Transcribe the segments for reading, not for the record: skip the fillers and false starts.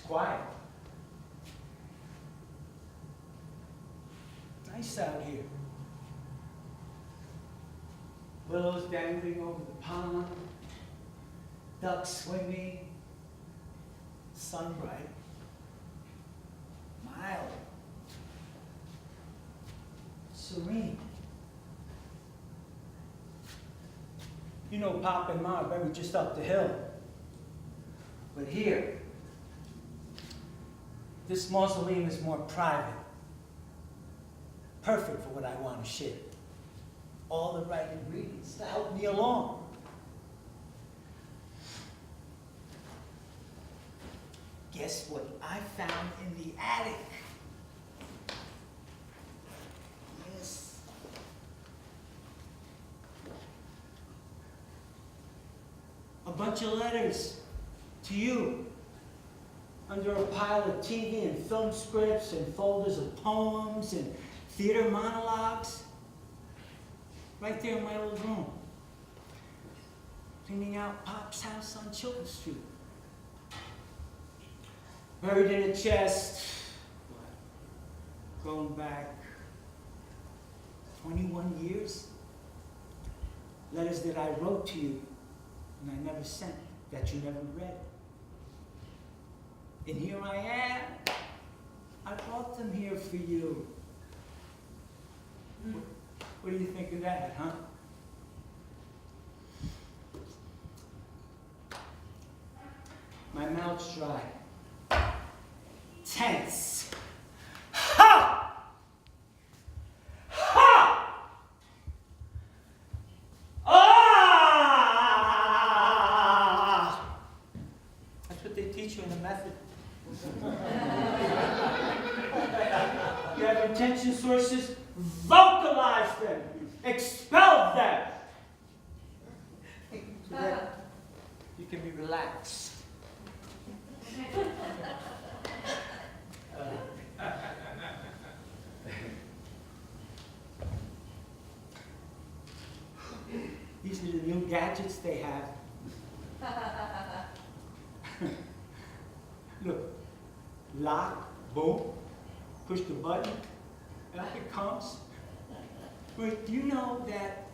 quiet. Nice out here. Willows dangling over the pond, ducks swimming, sun bright, mild, serene. You know, Pop and Ma are buried just up the hill. But here, this mausoleum is more private. Perfect for what I want to share. All the right ingredients to help me along. Guess what I found in the attic? Yes. A bunch of letters to you under a pile of TV and film scripts and folders of poems and theater monologues. Right there in my old room. Cleaning out Pop's house on Chilton Street. Buried in a chest, going back 21 years. Letters that I wrote to you and I never sent, that you never read. And here I am. I brought them here for you. What do you think of that, huh? My mouth's dry. Tense. Ha! Ha! Ah! That's what they teach you in the method. You have attention sources, vocalize them, expel them, so that you can be relaxed. These are the new gadgets they have. Look, lock, boom, push the button, up it comes. But do you know that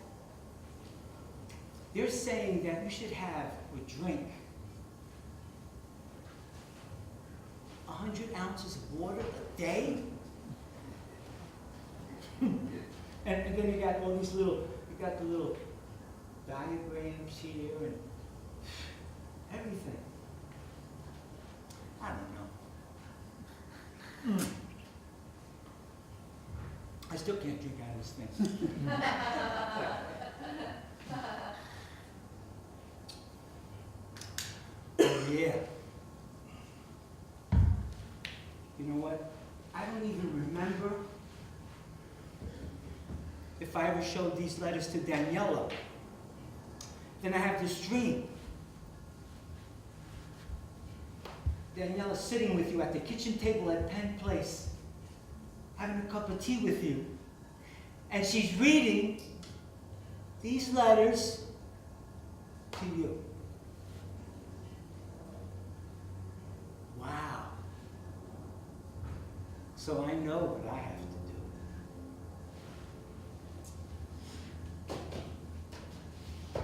they're saying that you should have or drink 100 ounces of water a day? and then you got all these little, you got the little diagrams here and everything. I don't know. I still can't drink out of this thing. Oh, yeah. You know what? I don't even remember if I ever showed these letters to Daniela. Then I have this dream. Daniela's sitting with you at the kitchen table at Penn Place, having a cup of tea with you. And she's reading these letters to you. Wow. So I know what I have to do.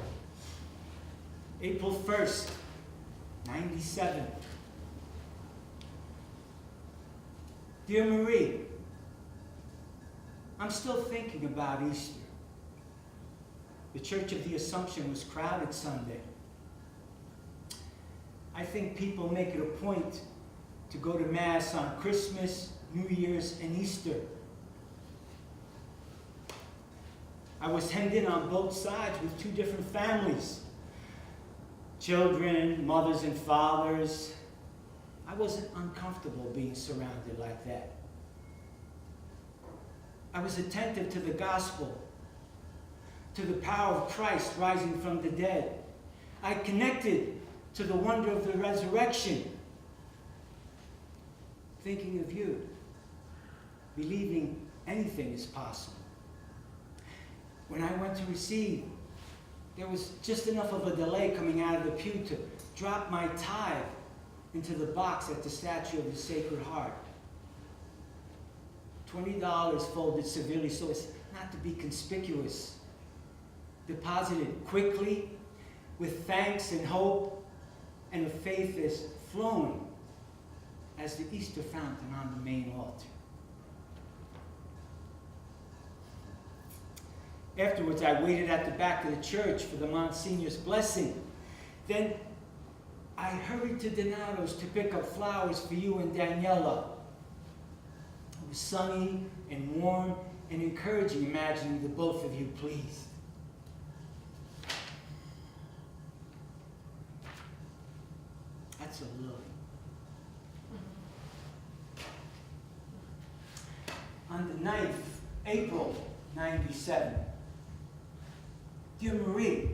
April 1st, 97. Dear Marie, I'm still thinking about Easter. The Church of the Assumption was crowded Sunday. I think people make it a point to go to Mass on Christmas, New Year's, and Easter. I was hemmed in on both sides with two different families. Children, mothers and fathers. I wasn't uncomfortable being surrounded like that. I was attentive to the gospel, to the power of Christ rising from the dead. I connected to the wonder of the resurrection, thinking of you, believing anything is possible. When I went to receive, there was just enough of a delay coming out of the pew to drop my tithe into the box at the statue of the Sacred Heart. $20 folded severely so as not to be conspicuous. Deposited quickly with thanks and hope, and the faith is flowing as the Easter fountain on the main altar. Afterwards, I waited at the back of the church for the Monsignor's blessing. Then I hurried to Donato's to pick up flowers for you and Daniela. It was sunny and warm and encouraging, imagining the both of you pleased. That's a lily. On the 9th, April 97. Dear Marie,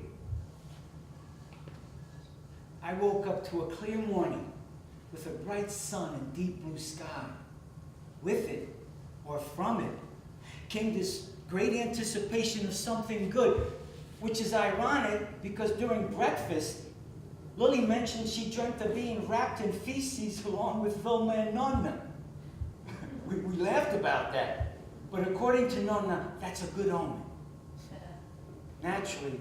I woke up to a clear morning with a bright sun and deep blue sky. With it, or from it, came this great anticipation of something good, which is ironic because during breakfast, Lily mentioned she dreamt of being wrapped in feces along with Vilma and Nonna. We laughed about that, but according to Nonna, that's a good omen. Naturally,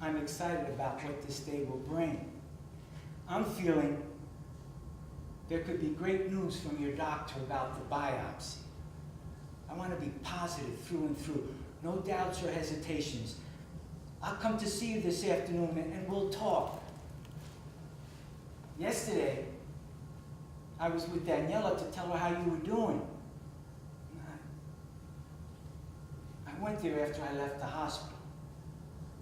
I'm excited about what this day will bring. I'm feeling there could be great news from your doctor about the biopsy. I want to be positive through and through, no doubts or hesitations. I'll come to see you this afternoon and we'll talk. Yesterday, I was with Daniela to tell her how you were doing. I went there after I left the hospital.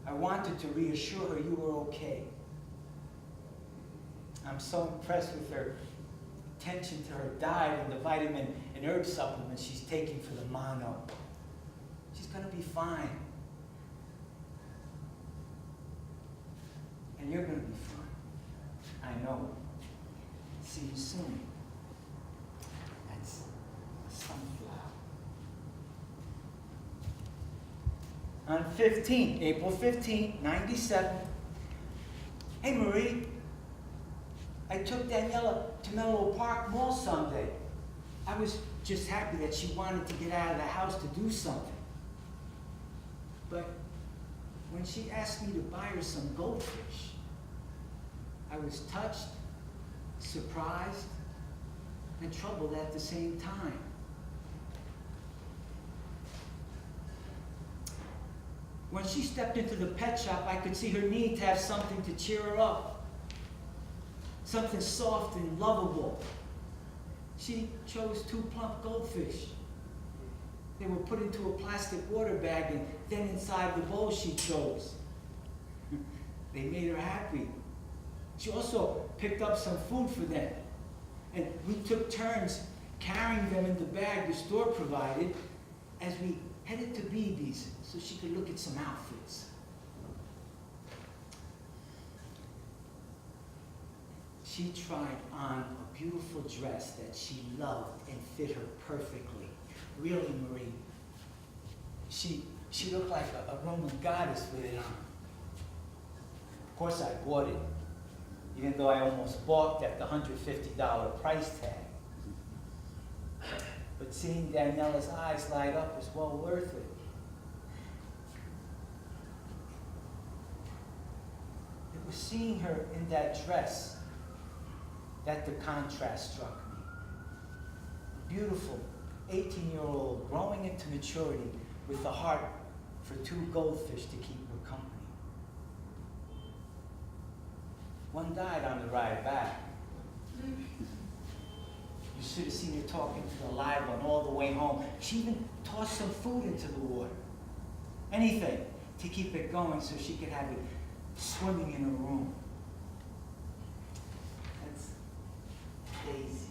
I wanted to reassure her you were okay. I'm so impressed with her attention to her diet and the vitamin and herb supplements she's taking for the mono. She's going to be fine. And you're going to be fine. I know. See you soon. That's a sunflower. On April 15, 97. Hey Marie, I took Daniela to Menlo Park Mall Sunday. I was just happy that she wanted to get out of the house to do something. But when she asked me to buy her some goldfish, I was touched, surprised, and troubled at the same time. When she stepped into the pet shop, I could see her need to have something to cheer her up. Something soft and lovable. She chose 2 plump goldfish. They were put into a plastic water bag and then inside the bowl she chose. They made her happy. She also picked up some food for them. And we took turns carrying them in the bag the store provided as we headed to BB's so she could look at some outfits. She tried on a beautiful dress that she loved and fit her perfectly. Really, Marie, she looked like a Roman goddess with it on. Of course, I bought it, even though I almost balked at the $150 price tag. But seeing Daniela's eyes light up was well worth it. It was seeing her in that dress that the contrast struck me. Beautiful 18-year-old growing into maturity with a heart for 2 goldfish to keep her company. One died on the ride back. You should have seen her talking to the live one all the way home. She even tossed some food into the water. Anything to keep it going so she could have it swimming in her room. That's Daisy.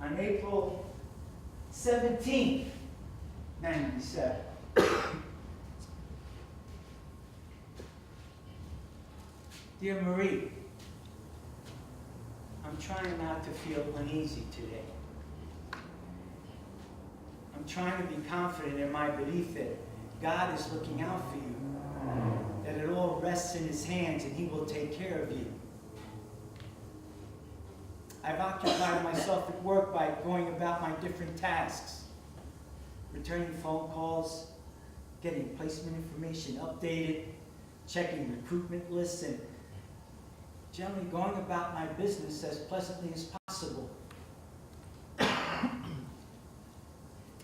On April 17th, 97. Dear Marie, I'm trying not to feel uneasy today. I'm trying to be confident in my belief that God is looking out for you, that it all rests in his hands and he will take care of you. I've occupied myself at work by going about my different tasks, returning phone calls, getting placement information updated, checking recruitment lists, and generally going about my business as pleasantly as possible.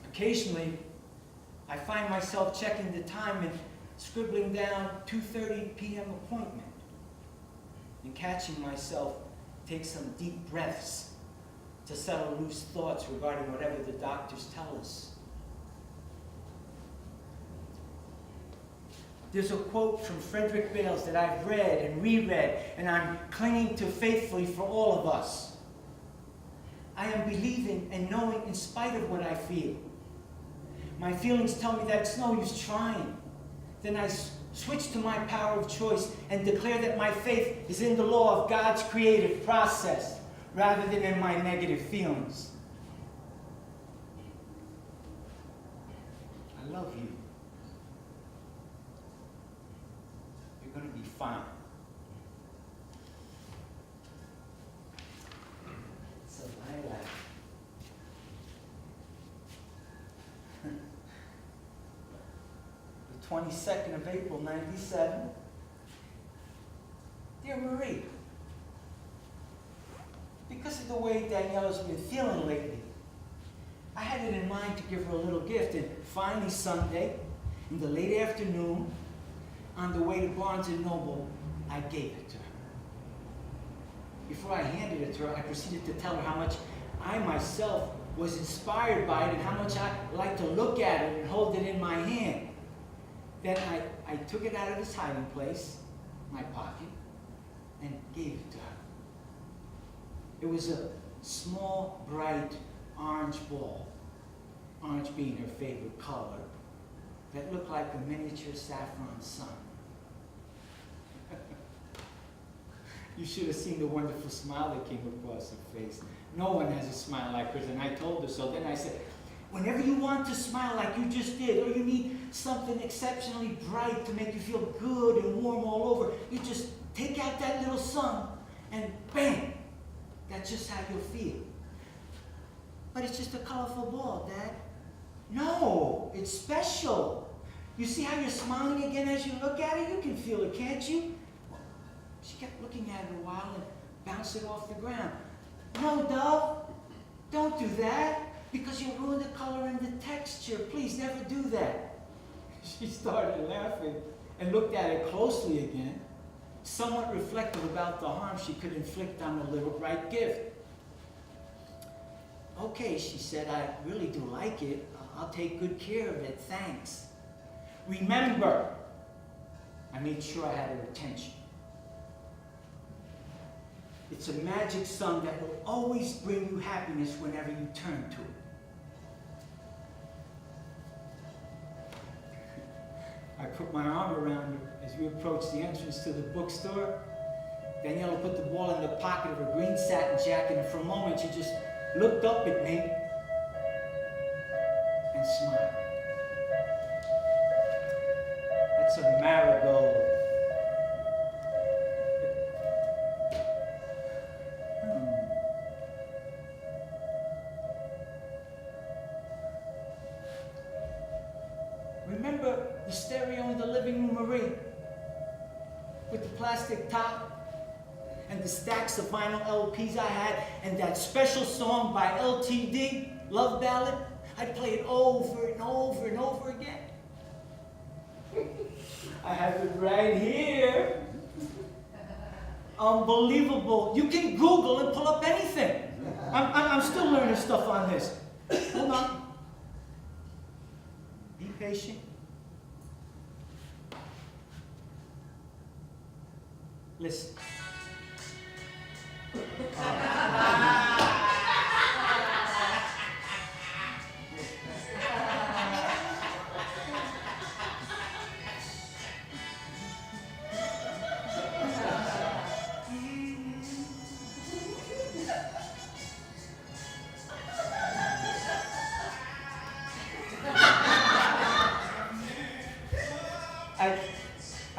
Occasionally, I find myself checking the time and scribbling down 2:30 p.m. appointment, and catching myself take some deep breaths to settle loose thoughts regarding whatever the doctors tell us. There's a quote from Frederick Bales that I've read and reread, and I'm clinging to faithfully for all of us. I am believing and knowing in spite of what I feel. My feelings tell me that it's no use trying. Then I switch to my power of choice and declare that my faith is in the law of God's creative process rather than in my negative feelings. I love you. You're going to be fine. It's a lilac. The 22nd of April, 97. Dear Marie, because of the way Daniela's been feeling lately, I had it in mind to give her a little gift, and finally Sunday, in the late afternoon, on the way to Barnes & Noble, I gave it to her. Before I handed it to her, I proceeded to tell her how much I myself was inspired by it and how much I like to look at it and hold it in my hand. Then I took it out of its hiding place, my pocket, and gave it to her. It was a small, bright orange ball, orange being her favorite color, that looked like a miniature saffron sun. You should have seen the wonderful smile that came across her face. No one has a smile like hers, and I told her so. Then I said, whenever you want to smile like you just did, or you need something exceptionally bright to make you feel good and warm all over, you just take out that little sun, and bam, that's just how you'll feel. But it's just a colorful ball, Dad. No, it's special. You see how you're smiling again as you look at it? You can feel it, can't you? She kept looking at it a while and bounced it off the ground. No, Dove, don't do that, because you'll ruin the color and the texture. Please never do that. She started laughing and looked at it closely again, somewhat reflective about the harm she could inflict on the little bright gift. Okay, she said, I really do like it. I'll take good care of it, thanks. Remember, I made sure I had her attention. It's a magic sun that will always bring you happiness whenever you turn to it. I put my arm around her as we approached the entrance to the bookstore. Daniela put the ball in the pocket of her green satin jacket, and for a moment she just looked up at me and smiled. That's a marigold. Remember the stereo in the living room, Marie? With the plastic top and the stacks of vinyl LPs I had, and that special song by LTD, Love Ballad? I'd play it over and over and over again. I have it right here. Unbelievable. You can Google and pull up anything. I'm still learning stuff on this. Hold on. Be patient. Listen.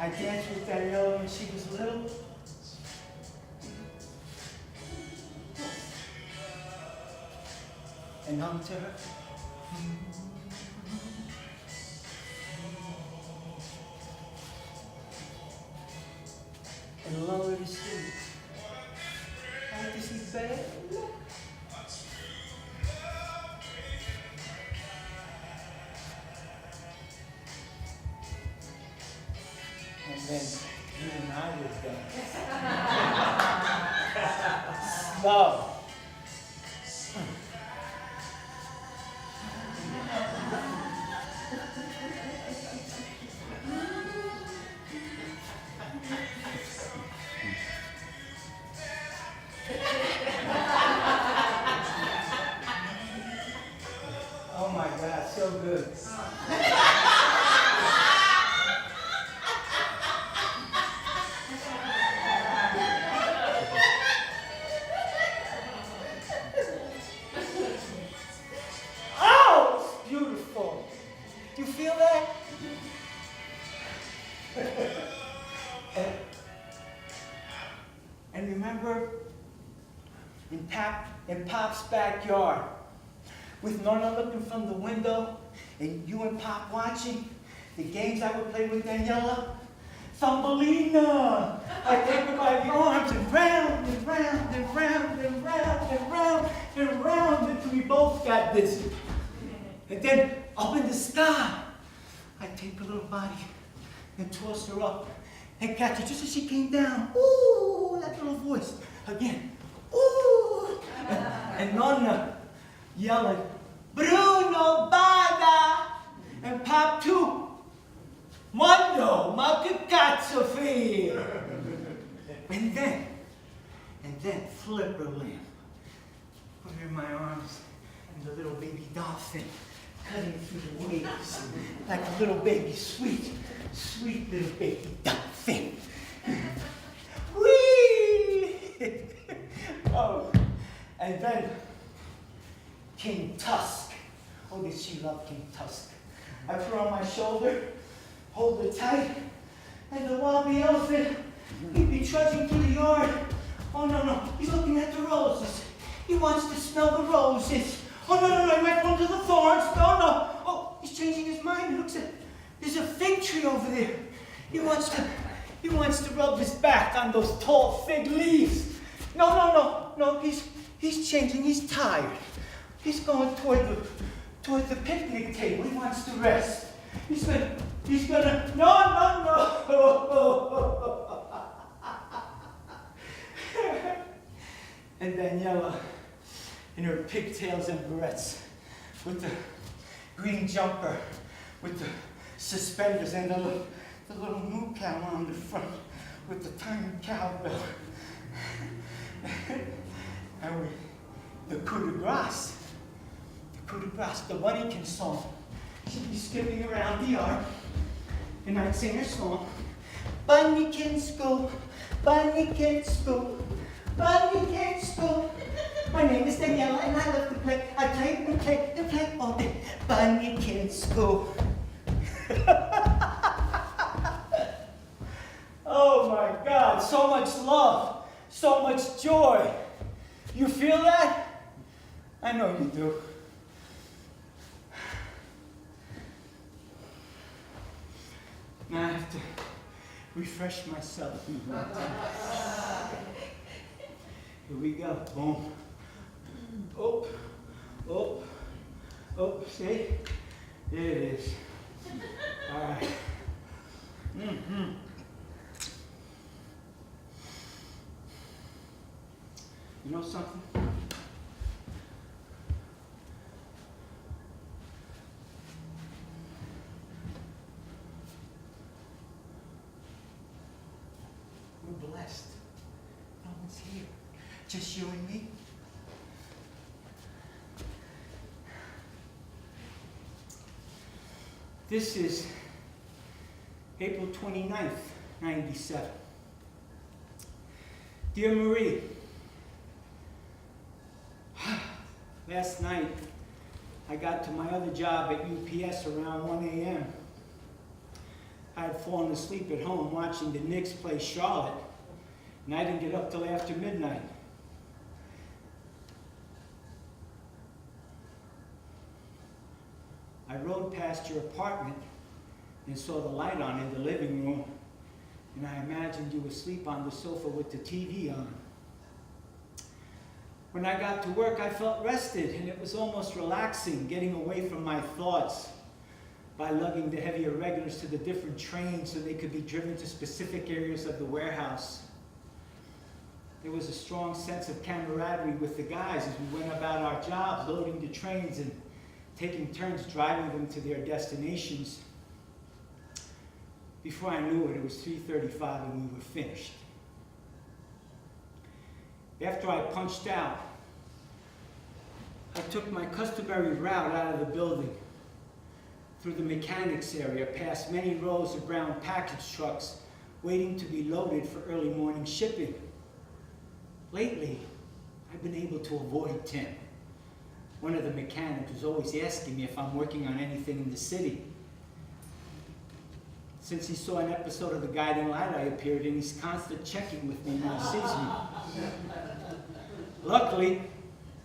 I danced with Daniela when she was little. And hum to her. And lull her to sleep. I like to see bed. And then you and I would go. Love. Oh my God, so good. Oh, it's beautiful. Do you feel that? And remember, in Pop's backyard, with Nonna looking from the window, and you and Pop watching the games I would play with Daniela. Thumbelina! I take her by the arms and round and round and round and round and round and round until we both got dizzy. And then up in the sky, I take her little body and toss her up and catch her just as she came down. Ooh, that little voice. Again, ooh! And Nonna yelling, Bruno, bada! And Pop too. Mondo, ma che cazzo fai? And then flip her limb. Put her in my arms, and the little baby dolphin cutting through the waves like a little baby, sweet, sweet little baby dolphin. Whee! Oh, and then King Tusk. Oh, did she love King Tusk? I put her on my shoulder, hold her tight, and the wobbly elephant, he'd be trudging through the yard. Oh, no, he's looking at the roses. He wants to smell the roses. Oh, no, he might run to the thorns. No. Oh, he's changing his mind. He looks at, there's a fig tree over there. He wants to rub his back on those tall fig leaves. No, he's changing. He's tired. He's going toward the picnic table. He wants to rest. He's gonna, no. And Daniela, in her pigtails and barrettes, with the green jumper, with the suspenders and the little moo cow on the front, with the tiny cowbell. And the coup de grace, the bunnykin song. She'd be skipping around the yard, and I'd sing her song. Bunnykins go, bunnykins go, bunnykins go. My name is Daniela, and I love to play. I play and play and play all day. Bunnykins go. Oh my God, so much love, so much joy. You feel that? I know you do. Now I have to refresh myself. Here we go. Boom. Oh, see? There it is. All right. You know something? We're blessed. No one's here. Just you and me. This is April 29th, 97. Dear Marie, last night I got to my other job at UPS around 1 a.m. I had fallen asleep at home watching the Knicks play Charlotte, and I didn't get up till after midnight. I rode past your apartment and saw the light on in the living room, and I imagined you asleep on the sofa with the TV on. When I got to work, I felt rested, and it was almost relaxing, getting away from my thoughts by lugging the heavier regulars to the different trains so they could be driven to specific areas of the warehouse. There was a strong sense of camaraderie with the guys as we went about our jobs, loading the trains and taking turns driving them to their destinations. Before I knew it was 3:35 and we were finished. After I punched out, I took my customary route out of the building, through the mechanics area, past many rows of brown package trucks waiting to be loaded for early morning shipping. Lately, I've been able to avoid Tim, one of the mechanics who's always asking me if I'm working on anything in the city. Since he saw an episode of The Guiding Light I appeared in, he's constantly checking with me when he sees me. Luckily,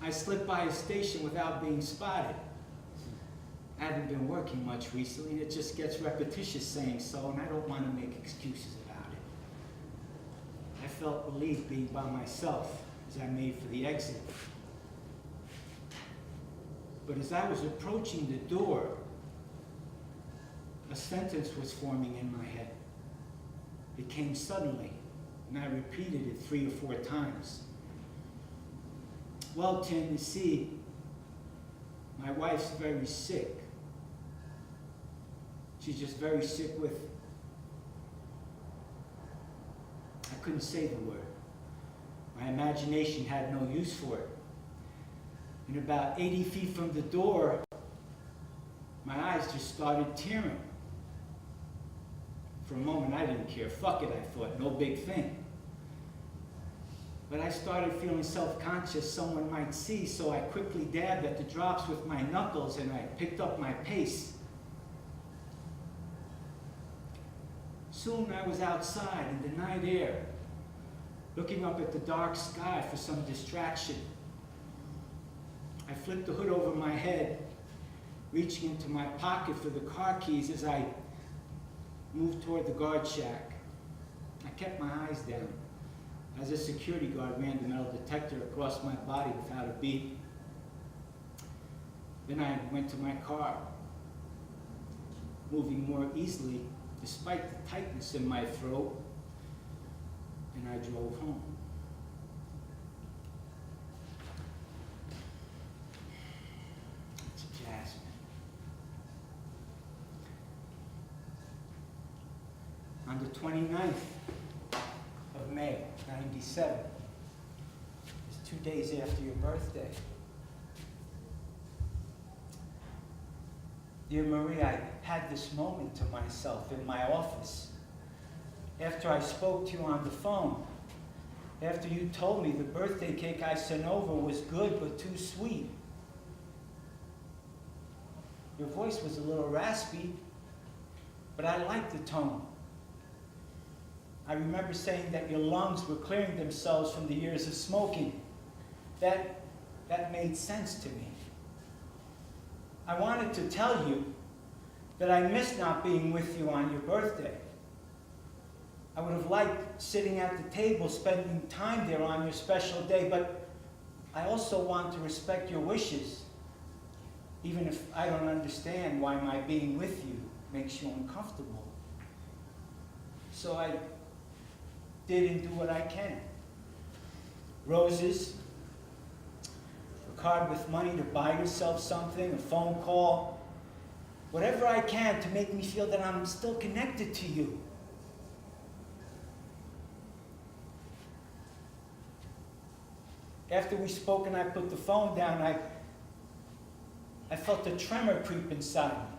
I slipped by his station without being spotted. I haven't been working much recently, and it just gets repetitious saying so, and I don't want to make excuses about it. I felt relieved being by myself as I made for the exit. But as I was approaching the door, a sentence was forming in my head. It came suddenly, and I repeated it 3 or 4 times. Well, Tim, you see, my wife's very sick. She's just very sick with... I couldn't say the word. My imagination had no use for it. And about 80 feet from the door, my eyes just started tearing. For a moment, I didn't care. Fuck it, I thought. No big thing. But I started feeling self-conscious someone might see, so I quickly dabbed at the drops with my knuckles and I picked up my pace. Soon I was outside in the night air, looking up at the dark sky for some distraction. I flipped the hood over my head, reaching into my pocket for the car keys as I moved toward the guard shack. I kept my eyes down as a security guard ran the metal detector across my body without a beat. Then I went to my car, moving more easily despite the tightness in my throat, and I drove home. It's Jasmine. On the 29th of May, 97. It's 2 days after your birthday. Dear Marie, I had this moment to myself in my office. After I spoke to you on the phone, after you told me the birthday cake I sent over was good but too sweet. Your voice was a little raspy, but I liked the tone. I remember saying that your lungs were clearing themselves from the years of smoking. That made sense to me. I wanted to tell you that I missed not being with you on your birthday. I would have liked sitting at the table, spending time there on your special day, but I also want to respect your wishes, even if I don't understand why my being with you makes you uncomfortable. So I did and do what I can. Roses, a card with money to buy yourself something, a phone call, whatever I can to make me feel that I'm still connected to you. After we spoke and I put the phone down, I felt a tremor creep inside me.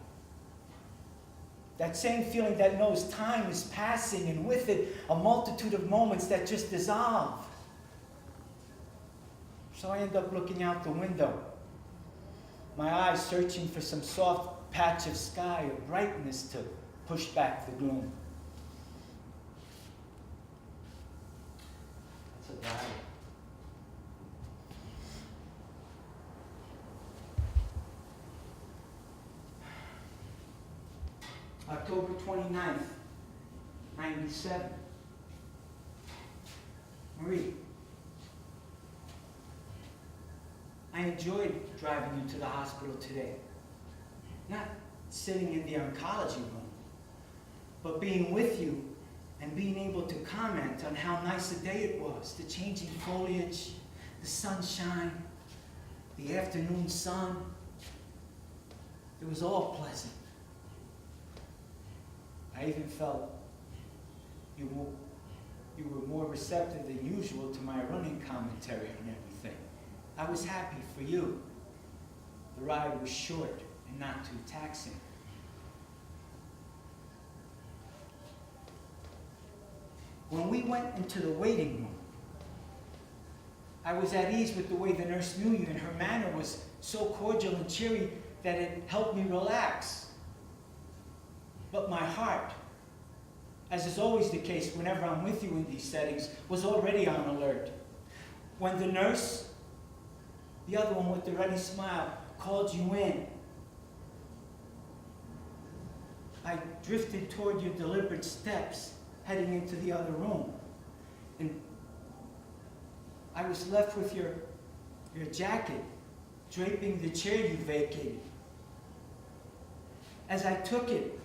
That same feeling that knows time is passing, and with it, a multitude of moments that just dissolve. So I end up looking out the window, my eyes searching for some soft patch of sky or brightness to pushed back the gloom. That's a diary. October 29th, 97. Marie, I enjoyed driving you to the hospital today. Not sitting in the oncology room, but being with you and being able to comment on how nice a day it was, the changing foliage, the sunshine, the afternoon sun. It was all pleasant. I even felt you were more receptive than usual to my running commentary on everything. I was happy for you. The ride was short and not too taxing. When we went into the waiting room, I was at ease with the way the nurse knew you, and her manner was so cordial and cheery that it helped me relax. But my heart, as is always the case whenever I'm with you in these settings, was already on alert. When the nurse, the other one with the ready smile, called you in, I drifted toward your deliberate steps, heading into the other room. And I was left with your jacket, draping the chair you vacated. As I took it,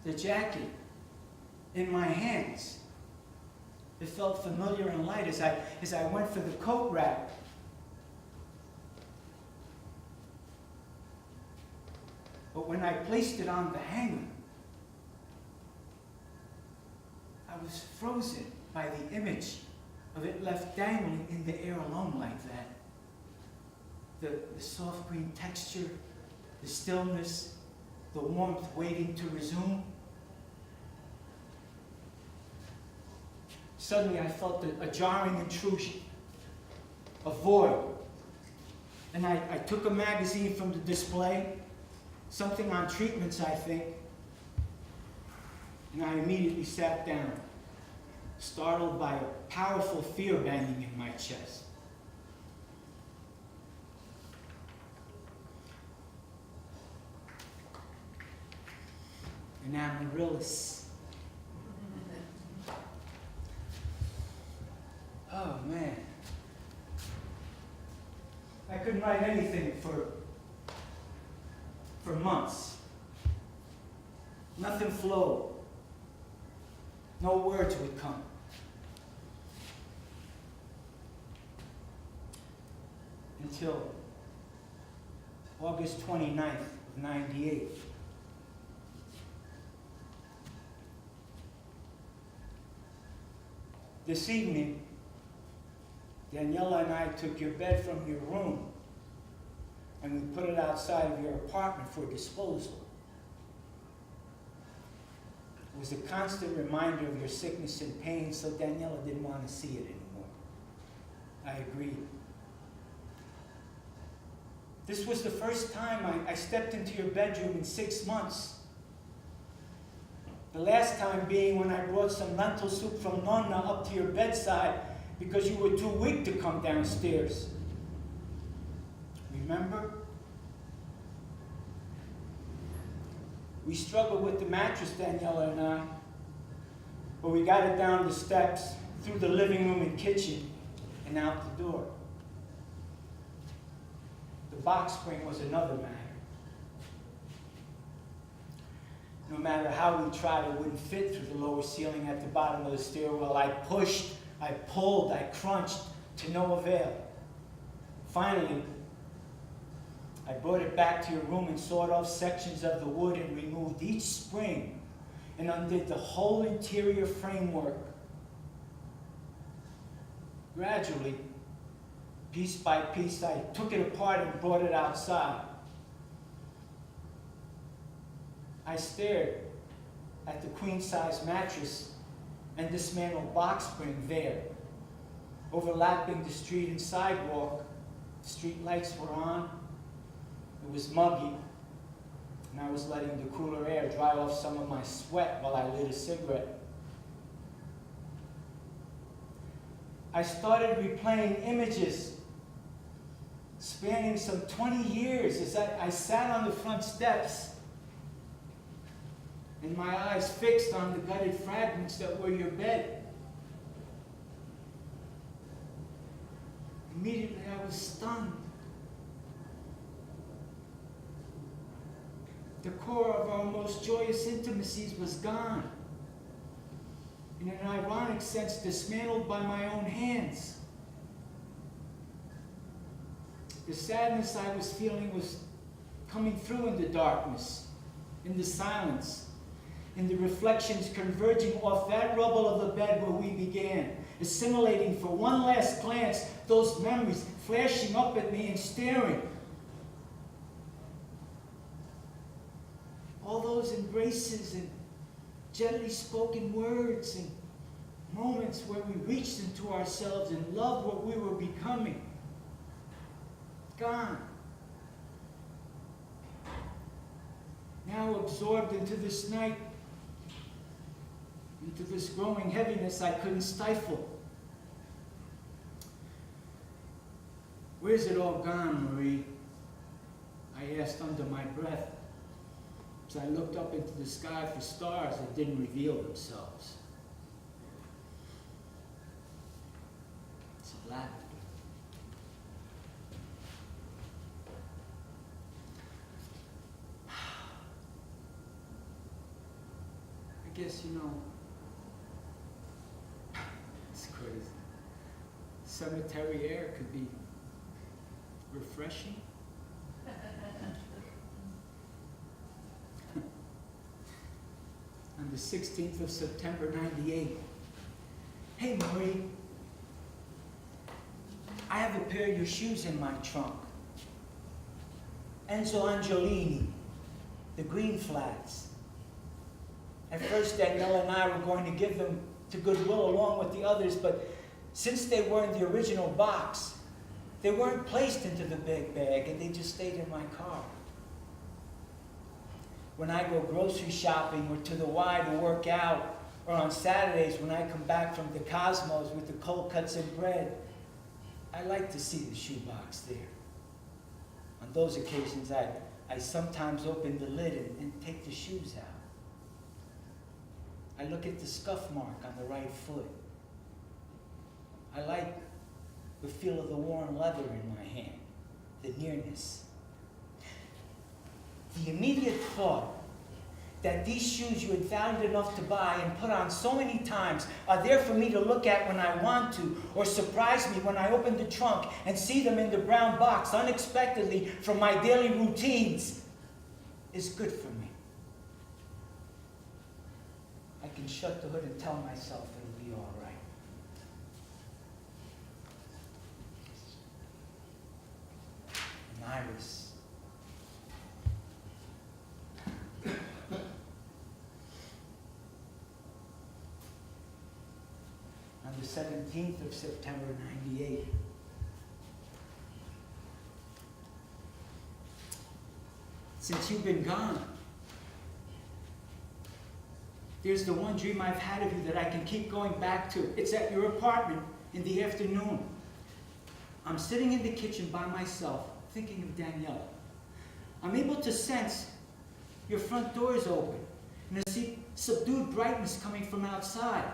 the jacket, in my hands, it felt familiar and light as I went for the coat rack. But when I placed it on the hanger, I was frozen by the image of it left dangling in the air alone like that. The soft green texture, the stillness, the warmth waiting to resume. Suddenly I felt a jarring intrusion, a void. And I took a magazine from the display, something on treatments, I think, and I immediately sat down, startled by a powerful fear banging in my chest. An amaryllis. Oh, man. I couldn't write anything for months. Nothing flowed. No words would come. Until August 29th of 98. This evening, Daniela and I took your bed from your room and we put it outside of your apartment for disposal. It was a constant reminder of your sickness and pain, so Daniela didn't want to see it anymore. I agreed. This was the first time I stepped into your bedroom in 6 months. The last time being when I brought some lentil soup from Nonna up to your bedside because you were too weak to come downstairs. Remember? We struggled with the mattress, Daniela and I, but we got it down the steps, through the living room and kitchen, and out the door. The box spring was another matter. No matter how we tried, it wouldn't fit through the lower ceiling at the bottom of the stairwell. I pushed, I pulled, I crunched, to no avail. Finally, I brought it back to your room and sawed off sections of the wood and removed each spring and undid the whole interior framework. Gradually, piece by piece, I took it apart and brought it outside. I stared at the queen-size mattress and dismantled box spring there, overlapping the street and sidewalk. The street lights were on. It was muggy. and I was letting the cooler air dry off some of my sweat while I lit a cigarette. I started replaying images spanning some 20 years as I sat on the front steps and my eyes fixed on the gutted fragments that were your bed. Immediately I was stunned. The core of our most joyous intimacies was gone. In an ironic sense, dismantled by my own hands. The sadness I was feeling was coming through in the darkness, in the silence, in the reflections converging off that rubble of the bed where we began, assimilating for one last glance those memories, flashing up at me and staring. All those embraces and gently spoken words and moments where we reached into ourselves and loved what we were becoming. Gone. Now absorbed into this night, into this growing heaviness I couldn't stifle. Where's it all gone, Marie? I asked under my breath, as I looked up into the sky for stars that didn't reveal themselves. It's a lavender. I guess, it's crazy. Cemetery air could be refreshing. On the 16th of September, 98. Hey, Marie. I have a pair of your shoes in my trunk. Enzo Angiolini, the green flats. At first, Danielle and I were going to give them to Goodwill along with the others, but since they were in the original box, they weren't placed into the big bag, and they just stayed in my car. When I go grocery shopping or to the Y to work out, or on Saturdays when I come back from the Cosmos with the cold cuts and bread, I like to see the shoebox there. On those occasions, I sometimes open the lid and take the shoes out. I look at the scuff mark on the right foot. I like the feel of the worn leather in my hand, the nearness. The immediate thought that these shoes you had valued enough to buy and put on so many times are there for me to look at when I want to, or surprise me when I open the trunk and see them in the brown box unexpectedly from my daily routines, is good for me. I can shut the hood and tell myself it'll be all right. And Iris. On the 17th of September, 98. Since you've been gone, there's the one dream I've had of you that I can keep going back to. It's at your apartment in the afternoon. I'm sitting in the kitchen by myself, thinking of Danielle. I'm able to sense your front door is open, and I see subdued brightness coming from outside.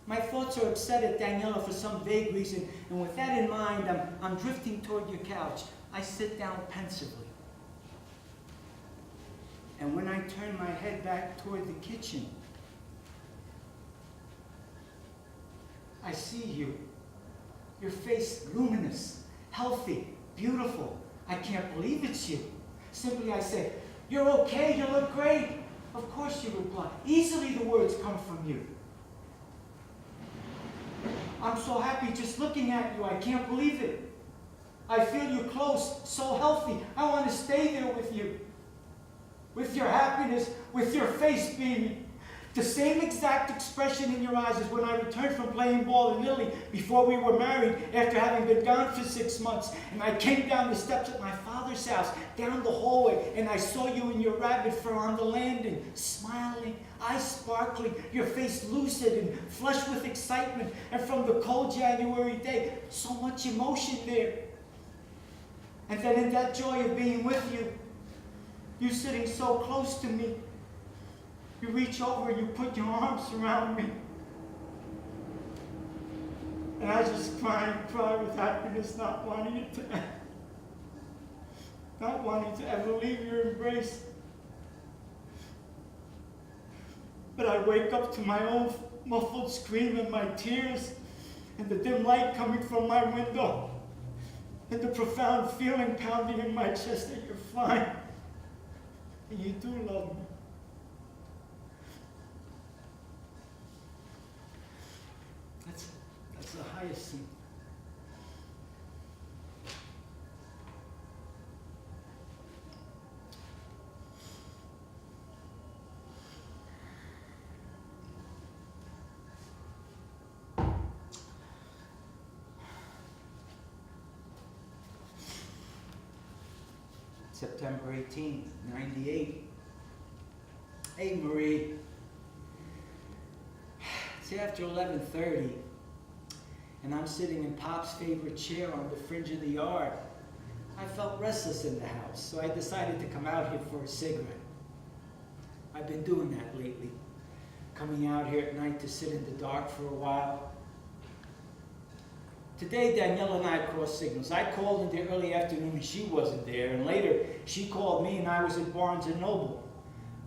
My thoughts are upset at Daniela for some vague reason, and with that in mind, I'm drifting toward your couch. I sit down pensively. And when I turn my head back toward the kitchen, I see you. Your face luminous, healthy, beautiful. I can't believe it's you. Simply I say, "You're okay, you look great." "Of course," you reply. Easily the words come from you. "I'm so happy just looking at you. I can't believe it. I feel you close, so healthy. I want to stay there with you. With your happiness, with your face beaming. The same exact expression in your eyes as when I returned from playing ball in Italy before we were married, after having been gone for 6 months. And I came down the steps at my father's house, down the hallway, and I saw you in your rabbit fur on the landing, smiling, eyes sparkling, your face lucid and flushed with excitement. And from the cold January day, so much emotion there. And then in that joy of being with you, you sitting so close to me, you reach over and you put your arms around me. And I just cry and cry with happiness, not wanting it to end. Not wanting to ever leave your embrace. But I wake up to my own muffled scream and my tears, and the dim light coming from my window, and the profound feeling pounding in my chest that you're fine, and you do love me. That's the highest thing. September 18th, 98. Hey, Marie. It's after 11:30, and I'm sitting in Pop's favorite chair on the fringe of the yard. I felt restless in the house, so I decided to come out here for a cigarette. I've been doing that lately, coming out here at night to sit in the dark for a while. Today, Danielle and I crossed signals. I called in the early afternoon and she wasn't there, and later she called me and I was at Barnes & Noble.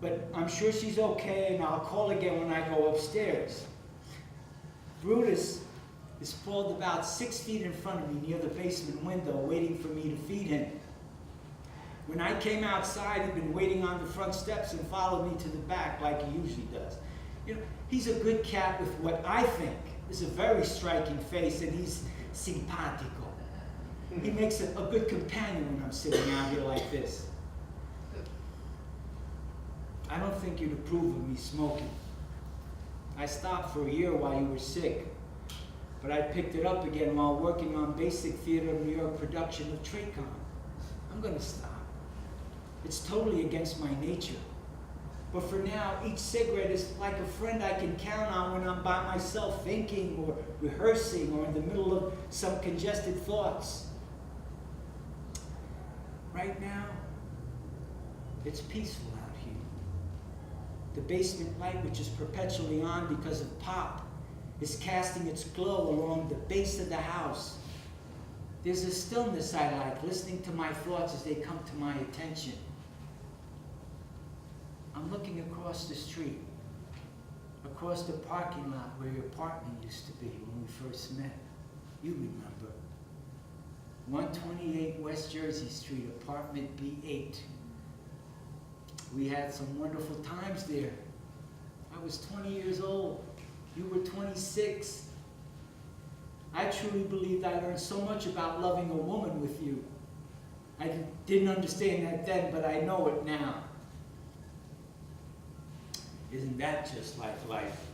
But I'm sure she's okay, and I'll call again when I go upstairs. Brutus is sprawled about 6 feet in front of me near the basement window, waiting for me to feed him. When I came outside, he'd been waiting on the front steps and followed me to the back like he usually does. You know, he's a good cat with what I think is a very striking face, and he's simpatico. He makes a good companion when I'm sitting out here like this. I don't think you'd approve of me smoking. I stopped for a year while you were sick, but I picked it up again while working on Basic Theater of New York production of Tracon. I'm going to stop. It's totally against my nature. But for now, each cigarette is like a friend I can count on when I'm by myself thinking or rehearsing or in the middle of some congested thoughts. Right now, it's peaceful out here. The basement light, which is perpetually on because of Pop, is casting its glow along the base of the house. There's a stillness I like, listening to my thoughts as they come to my attention. I'm looking across the street, across the parking lot where your apartment used to be when we first met. You remember. 128 West Jersey Street, apartment B8. We had some wonderful times there. I was 20 years old. You were 26. I truly believed I learned so much about loving a woman with you. I didn't understand that then, but I know it now. Isn't that just like life?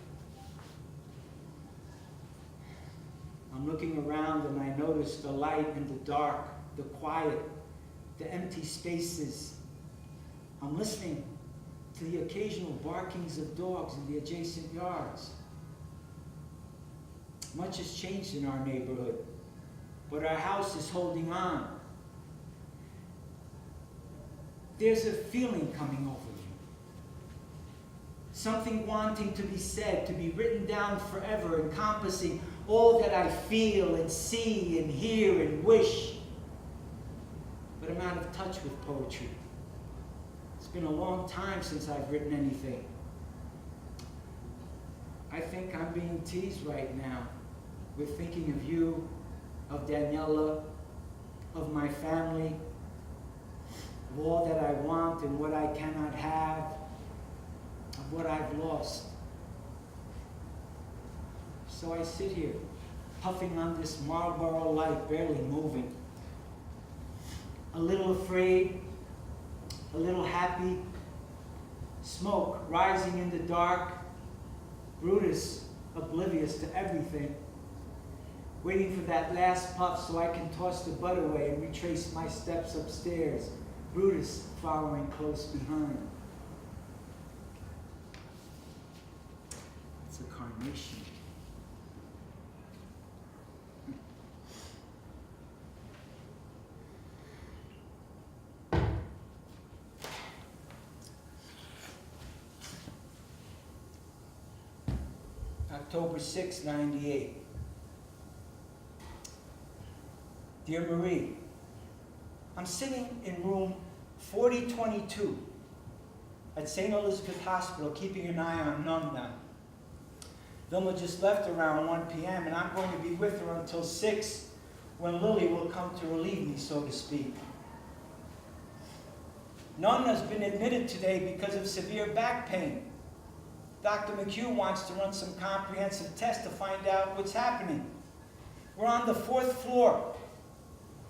I'm looking around and I notice the light and the dark, the quiet, the empty spaces. I'm listening to the occasional barkings of dogs in the adjacent yards. Much has changed in our neighborhood, but our house is holding on. There's a feeling coming over me. Something wanting to be said, to be written down forever, encompassing all that I feel and see and hear and wish. But I'm out of touch with poetry. It's been a long time since I've written anything. I think I'm being teased right now with thinking of you, of Daniela, of my family, of all that I want and what I cannot have, of what I've lost. So I sit here, puffing on this Marlboro light, barely moving, a little afraid, a little happy, smoke rising in the dark, Brutus, oblivious to everything, waiting for that last puff so I can toss the butt away and retrace my steps upstairs. Brutus following close behind. It's a carnation. October 6, 98. Dear Marie, I'm sitting in room 4022 at St. Elizabeth Hospital, keeping an eye on Nun now. Vilma just left around 1 p.m. and I'm going to be with her until 6, when Lily will come to relieve me, so to speak. Nun has been admitted today because of severe back pain. Dr. McHugh wants to run some comprehensive tests to find out what's happening. We're on the 4th floor.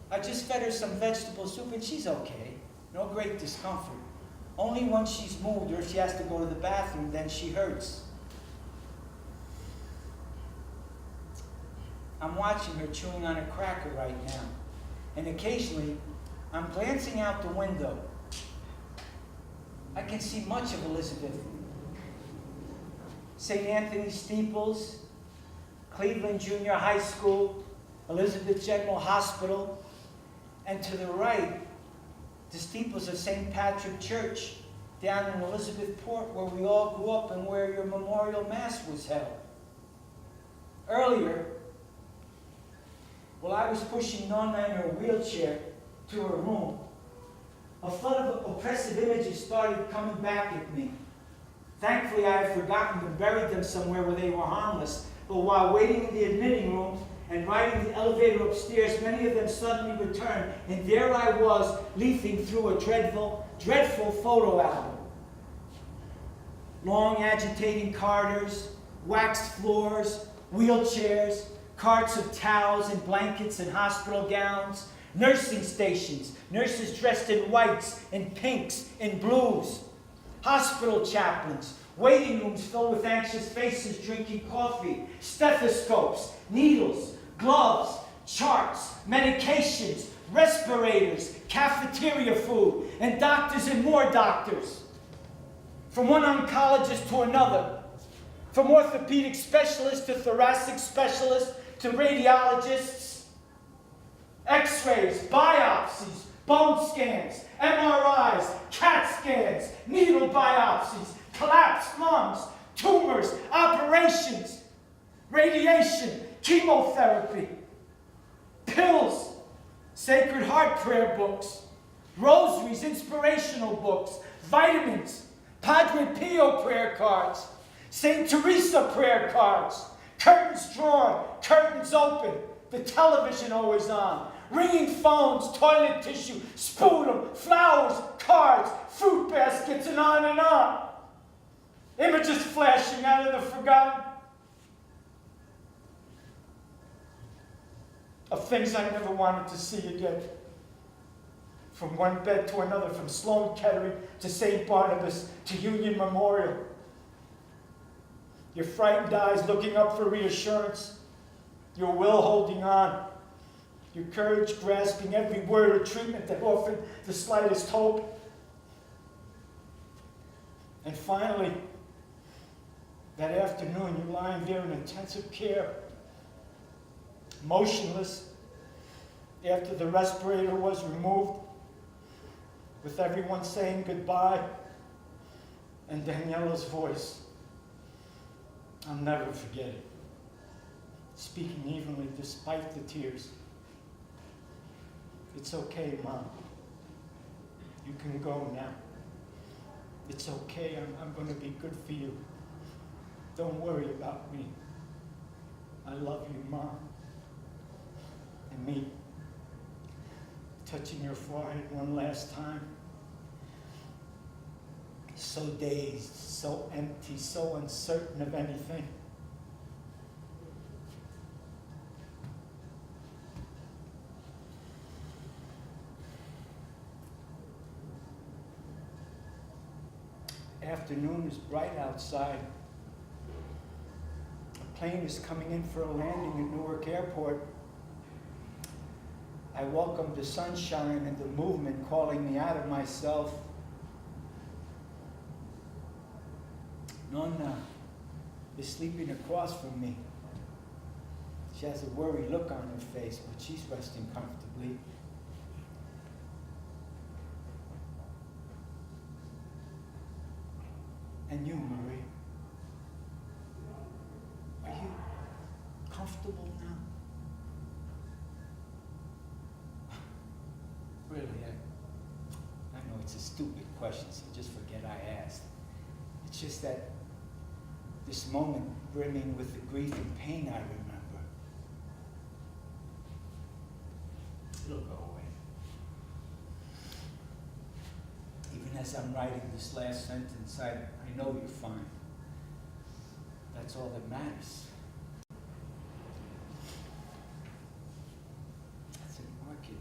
I just fed her some vegetable soup and she's okay. No great discomfort. Only once she's moved or if she has to go to the bathroom, then she hurts. I'm watching her chewing on a cracker right now. And occasionally, I'm glancing out the window. I can see much of Elizabeth. St. Anthony's steeples, Cleveland Junior High School, Elizabeth General Hospital, and to the right, the steeples of St. Patrick Church down in Elizabethport, where we all grew up and where your memorial mass was held. Earlier, while I was pushing Nonna in her wheelchair to her room, a flood of oppressive images started coming back at me. Thankfully, I had forgotten them, buried them somewhere where they were harmless. But while waiting in the admitting room and riding the elevator upstairs, many of them suddenly returned, and there I was, leafing through a dreadful photo album. Long, agitating corridors, waxed floors, wheelchairs, carts of towels and blankets and hospital gowns, nursing stations, nurses dressed in whites and pinks and blues, hospital chaplains, waiting rooms filled with anxious faces drinking coffee, stethoscopes, needles, gloves, charts, medications, respirators, cafeteria food, and doctors and more doctors. From one oncologist to another, from orthopedic specialist to thoracic specialist to radiologists, x-rays, biopsies, bone scans, MRIs, CAT scans, needle biopsies, collapsed lungs, tumors, operations, radiation, chemotherapy, pills, Sacred Heart prayer books, rosaries, inspirational books, vitamins, Padre Pio prayer cards, St. Teresa prayer cards, curtains drawn, curtains open, the television always on, ringing phones, toilet tissue, sputum, flowers, cards, fruit baskets, and on and on. Images flashing out of the forgotten. Of things I never wanted to see again. From one bed to another, from Sloan Kettering to St. Barnabas to Union Memorial. Your frightened eyes looking up for reassurance. Your will holding on. Your courage grasping every word of treatment that offered the slightest hope. And finally, that afternoon, you're lying there in intensive care, motionless, after the respirator was removed, with everyone saying goodbye, and Daniela's voice, I'll never forget it, speaking evenly despite the tears. It's okay, Mom. You can go now. It's okay, I'm going to be good for you. Don't worry about me. I love you, Mom. And me, touching your forehead one last time. So dazed, so empty, so uncertain of anything. Afternoon is bright outside. plane is coming in for a landing at Newark Airport, I welcome the sunshine and the movement calling me out of myself. Nonna is sleeping across from me. She has a worried look on her face, but she's resting comfortably. And you, Marie, are you comfortable now? Really, I know it's a stupid question, so just forget I asked. It's just that this moment brimming with the grief and pain I remember, it'll go away. Even as I'm writing this last sentence, I know you're fine. That's all that matters. That's an orchid.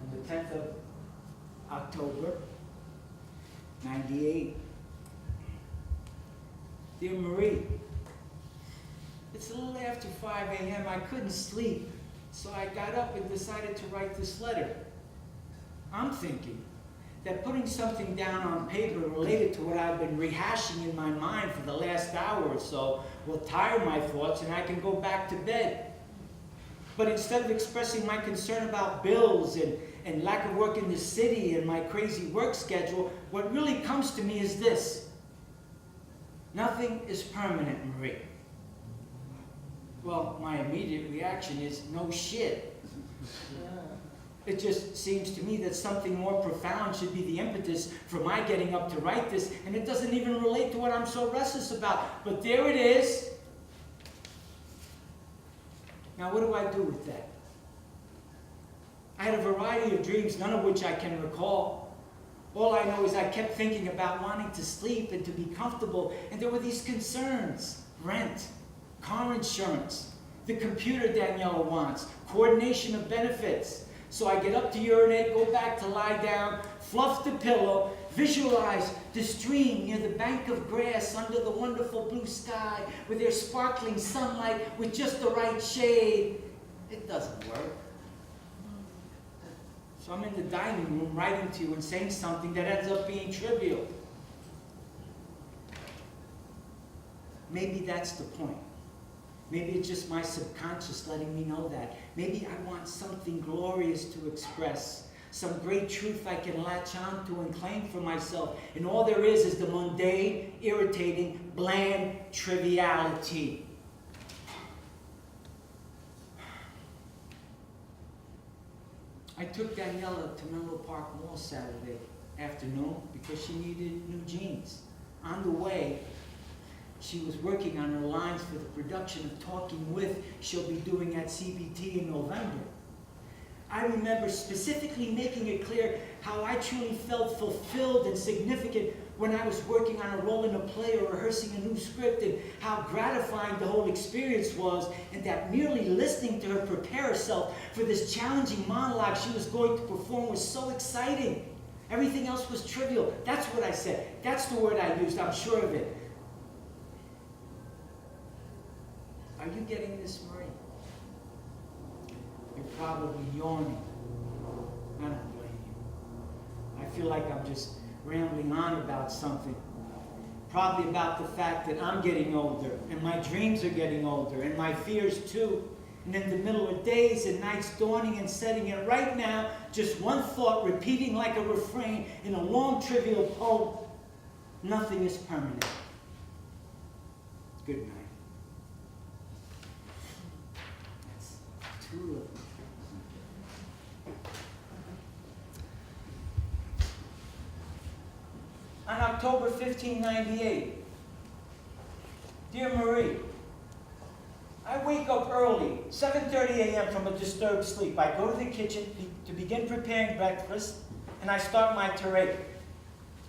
On the 10th of October, 98. Dear Marie, it's a little after 5 a.m. I couldn't sleep, so I got up and decided to write this letter. I'm thinking that putting something down on paper related to what I've been rehashing in my mind for the last hour or so will tire my thoughts and I can go back to bed. But instead of expressing my concern about bills and lack of work in the city and my crazy work schedule, what really comes to me is this. Nothing is permanent, Marie. Well, my immediate reaction is, no shit. It just seems to me that something more profound should be the impetus for my getting up to write this, and it doesn't even relate to what I'm so restless about. But there it is. Now, what do I do with that? I had a variety of dreams, none of which I can recall. All I know is I kept thinking about wanting to sleep and to be comfortable, and there were these concerns: rent, car insurance, the computer Daniela wants, coordination of benefits. So I get up to urinate, go back to lie down, fluff the pillow, visualize the stream near the bank of grass under the wonderful blue sky with their sparkling sunlight with just the right shade. It doesn't work. So I'm in the dining room writing to you and saying something that ends up being trivial. Maybe that's the point. Maybe it's just my subconscious letting me know that. Maybe I want something glorious to express, some great truth I can latch on to and claim for myself. And all there is the mundane, irritating, bland triviality. I took Daniela to Menlo Park Mall Saturday afternoon because she needed new jeans. On the way, she was working on her lines for the production of Talking With she'll be doing at CBT in November. I remember specifically making it clear how I truly felt fulfilled and significant when I was working on a role in a play or rehearsing a new script, and how gratifying the whole experience was, and that merely listening to her prepare herself for this challenging monologue she was going to perform was so exciting. Everything else was trivial. That's what I said. That's the word I used. I'm sure of it. Are you getting this, Marie? You're probably yawning. I don't blame you. I feel like I'm just rambling on about something. Probably about the fact that I'm getting older, and my dreams are getting older, and my fears too. And in the middle of days and nights dawning and setting, and right now, just one thought repeating like a refrain in a long trivial poem: nothing is permanent. Good night. That's two of them. On October 1598, dear Marie, I wake up early, 7:30 a.m. from a disturbed sleep. I go to the kitchen to begin preparing breakfast, and I start my tirade.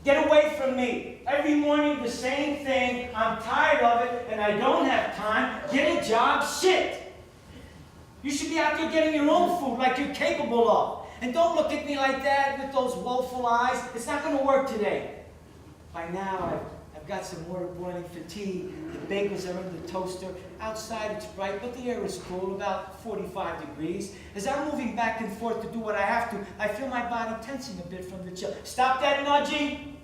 Get away from me. Every morning the same thing. I'm tired of it, and I don't have time. Get a job. Shit. You should be out there getting your own food like you're capable of. And don't look at me like that with those woeful eyes. It's not going to work today. By now, I've got some water boiling for tea. The bagels are in the toaster. Outside it's bright, but the air is cool, about 45 degrees. As I'm moving back and forth to do what I have to, I feel my body tensing a bit from the chill. Stop that nudging!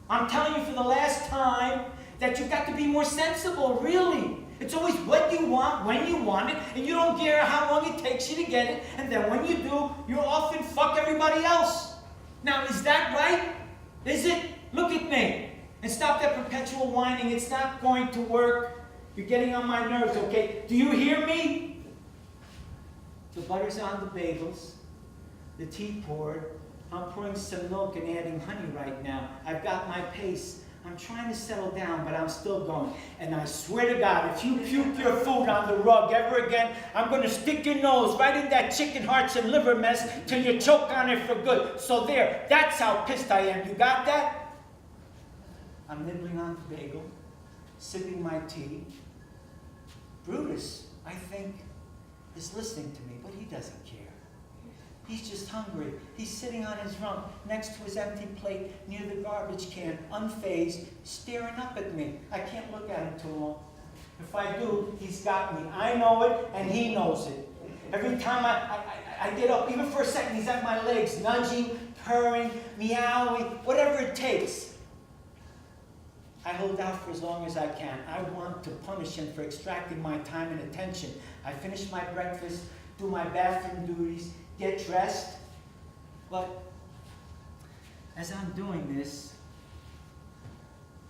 I'm telling you for the last time that you've got to be more sensible, really. It's always what you want, when you want it, and you don't care how long it takes you to get it, and then when you do, you often fuck everybody else. Now, is that right? Is it? Look at me. And stop that perpetual whining. It's not going to work. You're getting on my nerves, okay? Do you hear me? The butter's on the bagels. The tea poured. I'm pouring some milk and adding honey right now. I've got my pace. I'm trying to settle down, but I'm still going. And I swear to God, if you puke your food on the rug ever again, I'm going to stick your nose right in that chicken hearts and liver mess till you choke on it for good. So there, that's how pissed I am. You got that? I'm nibbling on the bagel, sipping my tea. Brutus, I think, is listening to me, but he doesn't care. He's just hungry. He's sitting on his rump next to his empty plate near the garbage can, unfazed, staring up at me. I can't look at him too long. If I do, he's got me. I know it, and he knows it. Every time I get up, even for a second, he's at my legs, nudging, purring, meowing, whatever it takes. I hold out for as long as I can. I want to punish him for extracting my time and attention. I finish my breakfast, do my bathroom duties, get dressed. But as I'm doing this,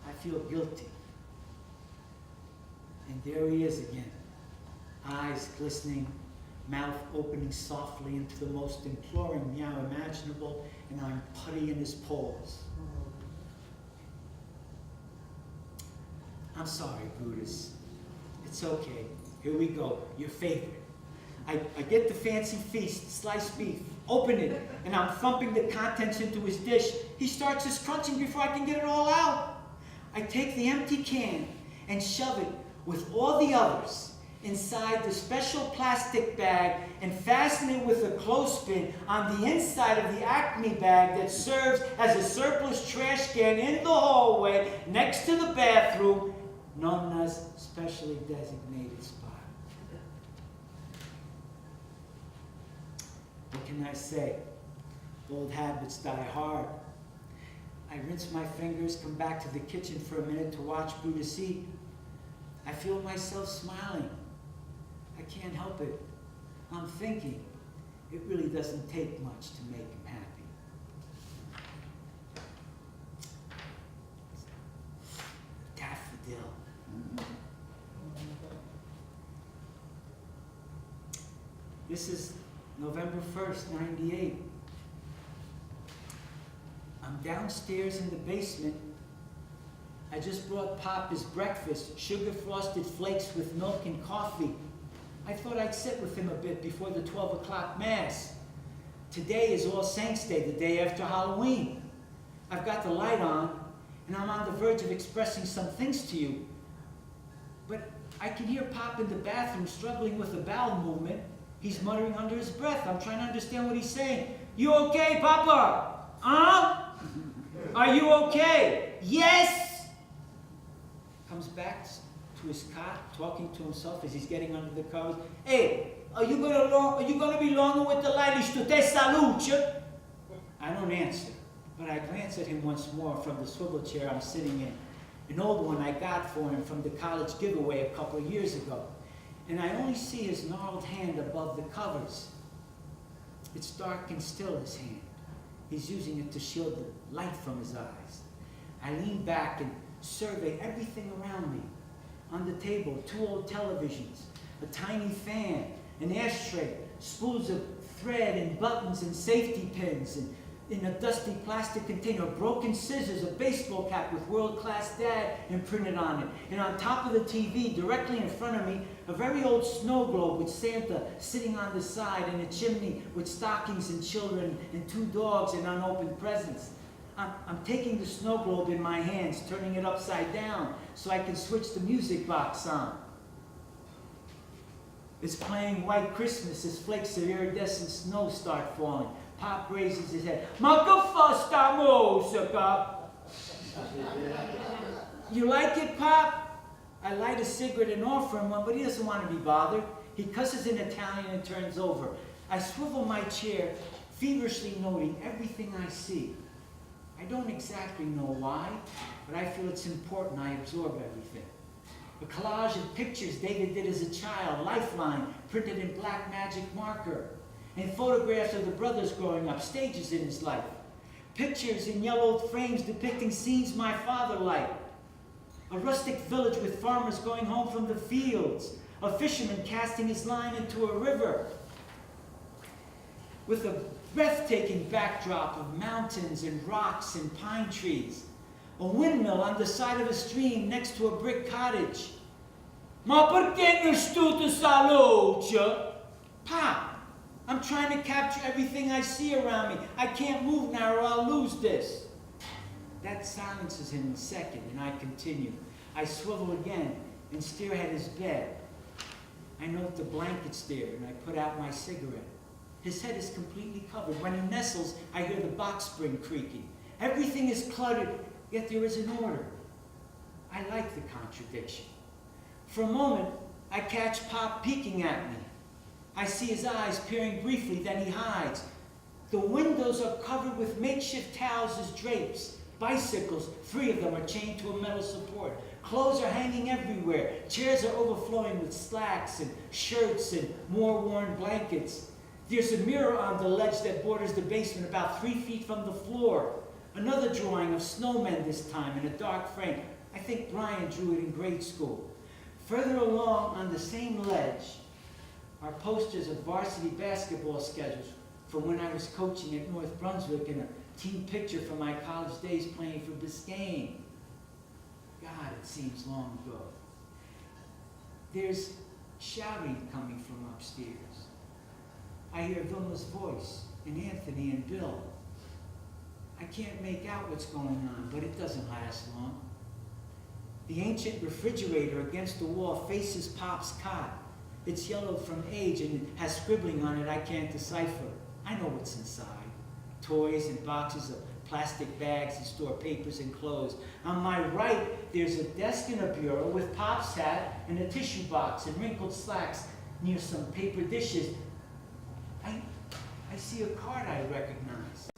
I feel guilty. And there he is again, eyes glistening, mouth opening softly into the most imploring meow imaginable, and I'm putty in his paws. I'm sorry, Brutus. It's okay. Here we go. Your favorite. I get the fancy feast, sliced beef, open it, and I'm thumping the contents into his dish. He starts his crunching before I can get it all out. I take the empty can and shove it with all the others inside the special plastic bag and fasten it with a clothespin on the inside of the Acme bag that serves as a surplus trash can in the hallway next to the bathroom, known as specially designated spot. What can I say? Old habits die hard. I rinse my fingers, come back to the kitchen for a minute to watch Brutus eat. I feel myself smiling. I can't help it. I'm thinking, it really doesn't take much to make him happy. Daffodil. This is November 1st, 98. I'm downstairs in the basement. I just brought Pop his breakfast, sugar-frosted flakes with milk and coffee. I thought I'd sit with him a bit before the 12 o'clock Mass. Today is All Saints' Day, the day after Halloween. I've got the light on, and I'm on the verge of expressing some things to you. But I can hear Pop in the bathroom struggling with a bowel movement. He's muttering under his breath. I'm trying to understand what he's saying. You okay, Papa? Huh? Are you okay? Yes! Comes back to his cot, talking to himself as he's getting under the covers. Hey, are you gonna be longer with the light? To te salute? I don't answer, but I glance at him once more from the swivel chair I'm sitting in. An old one I got for him from the college giveaway a couple of years ago. And I only see his gnarled hand above the covers. It's dark and still, his hand. He's using it to shield the light from his eyes. I lean back and survey everything around me. On the table, 2 old televisions, a tiny fan, an ashtray, spools of thread and buttons and safety pins, and in a dusty plastic container, broken scissors, a baseball cap with world-class dad imprinted on it. And on top of the TV, directly in front of me, a very old snow globe with Santa sitting on the side, and a chimney with stockings and children and 2 dogs and unopened presents. I'm taking the snow globe in my hands, turning it upside down so I can switch the music box on. It's playing White Christmas as flakes of iridescent snow start falling. Pop raises his head. Ma che fa sta musica? You like it, Pop? I light a cigarette and offer him one, but he doesn't want to be bothered. He cusses in Italian and turns over. I swivel my chair, feverishly noting everything I see. I don't exactly know why, but I feel it's important I absorb everything. A collage of pictures David did as a child, lifeline, printed in black magic marker, and photographs of the brothers growing up, stages in his life. Pictures in yellowed frames depicting scenes my father liked. A rustic village with farmers going home from the fields, a fisherman casting his line into a river, with a breathtaking backdrop of mountains and rocks and pine trees. A windmill on the side of a stream next to a brick cottage. Ma perché non studio sta luce? Pop, I'm trying to capture everything I see around me. I can't move now or I'll lose this. That silences him a second, and I continue. I swivel again and stare at his bed. I note the blankets there, and I put out my cigarette. His head is completely covered. When he nestles, I hear the box spring creaking. Everything is cluttered, yet there is an order. I like the contradiction. For a moment, I catch Pop peeking at me. I see his eyes peering briefly, then he hides. The windows are covered with makeshift towels as drapes. Bicycles, 3 of them, are chained to a metal support. Clothes are hanging everywhere. Chairs are overflowing with slacks and shirts and more worn blankets. There's a mirror on the ledge that borders the basement about 3 feet from the floor. Another drawing of snowmen this time in a dark frame. I think Brian drew it in grade school. Further along on the same ledge are posters of varsity basketball schedules from when I was coaching at North Brunswick and a team picture from my college days playing for Biscayne. God, it seems long ago. There's shouting coming from upstairs. I hear Vilma's voice, and Anthony and Bill. I can't make out what's going on, but it doesn't last long. The ancient refrigerator against the wall faces Pop's cot. It's yellowed from age and it has scribbling on it I can't decipher. I know what's inside. Toys and boxes of plastic bags that store papers and clothes. On my right, there's a desk and a bureau with Pop's hat and a tissue box and wrinkled slacks near some paper dishes. I see a card I recognize.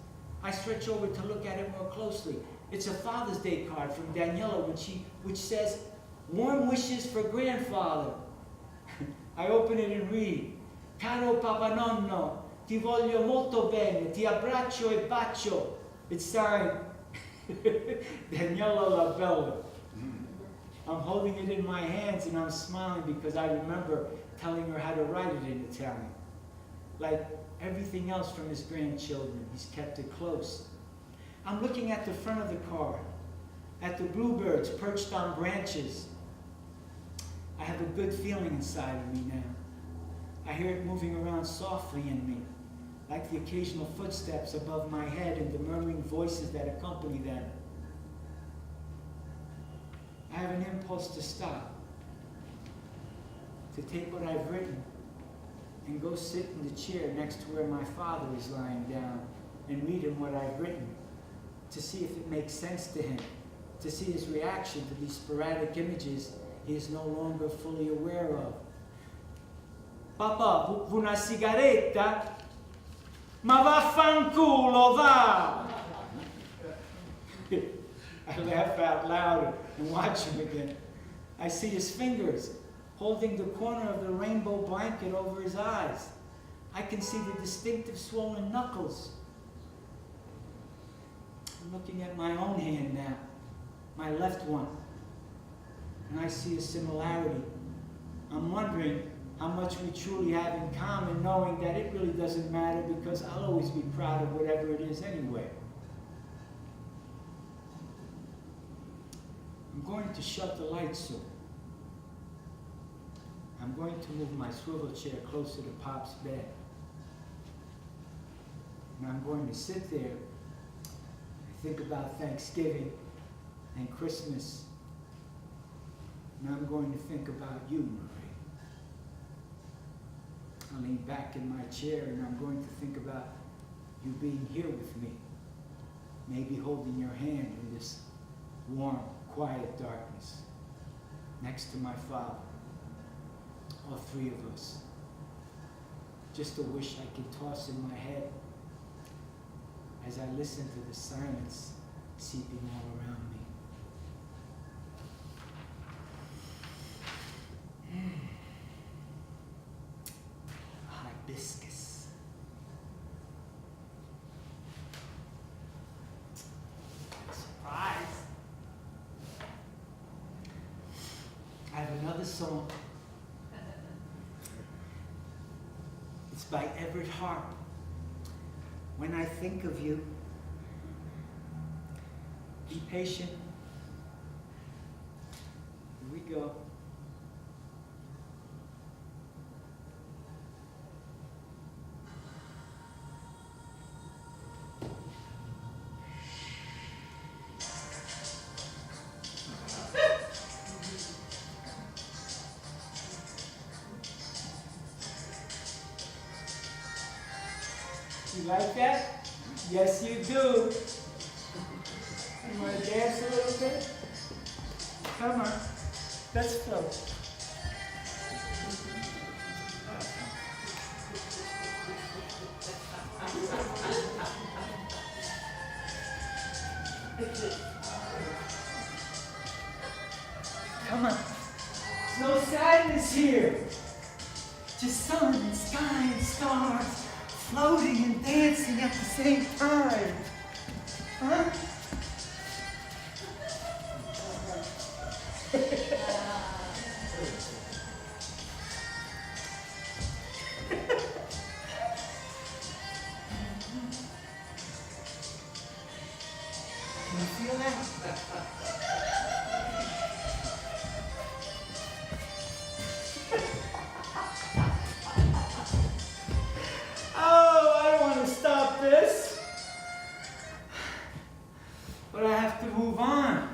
I stretch over to look at it more closely. It's a Father's Day card from Daniela which says, "Warm wishes for grandfather." I open it and read, "Caro Papa Nonno, ti voglio molto bene, ti abbraccio e bacio." It's signed Daniela La Bella. I'm holding it in my hands and I'm smiling because I remember telling her how to write it in Italian. Like everything else from his grandchildren, he's kept it close. I'm looking at the front of the card, at the bluebirds perched on branches. I have a good feeling inside of me now. I hear it moving around softly in me, like the occasional footsteps above my head and the murmuring voices that accompany them. I have an impulse to stop, to take what I've written and go sit in the chair next to where my father is lying down and read him what I've written, to see if it makes sense to him, to see his reaction to these sporadic images he is no longer fully aware of. "Papà, vuoi una sigaretta? Ma vaffanculo, va!" I laugh out loud and watch him again. I see his fingers holding the corner of the rainbow blanket over his eyes. I can see the distinctive swollen knuckles. I'm looking at my own hand now, my left one, and I see a similarity. I'm wondering how much we truly have in common, knowing that it really doesn't matter because I'll always be proud of whatever it is anyway. I'm going to shut the lights soon. I'm going to move my swivel chair closer to Pop's bed. And I'm going to sit there and think about Thanksgiving and Christmas. And I'm going to think about you, Marie. I lean back in my chair and I'm going to think about you being here with me. Maybe holding your hand in this warm, quiet darkness. Next to my father. All three of us. Just a wish I could toss in my head as I listen to the silence seeping all around me. Hibiscus. Surprise! I have another song. It's by Everett Harp. When I think of you, be patient. Here we go. You like that? Yes, you do. You want to dance a little bit? Come on. Let's float. Come on. There's no sadness here. Just sun and sky and stars floating and dancing at the same time. Huh? Can you feel that? Oh, I don't want to stop this. But I have to move on.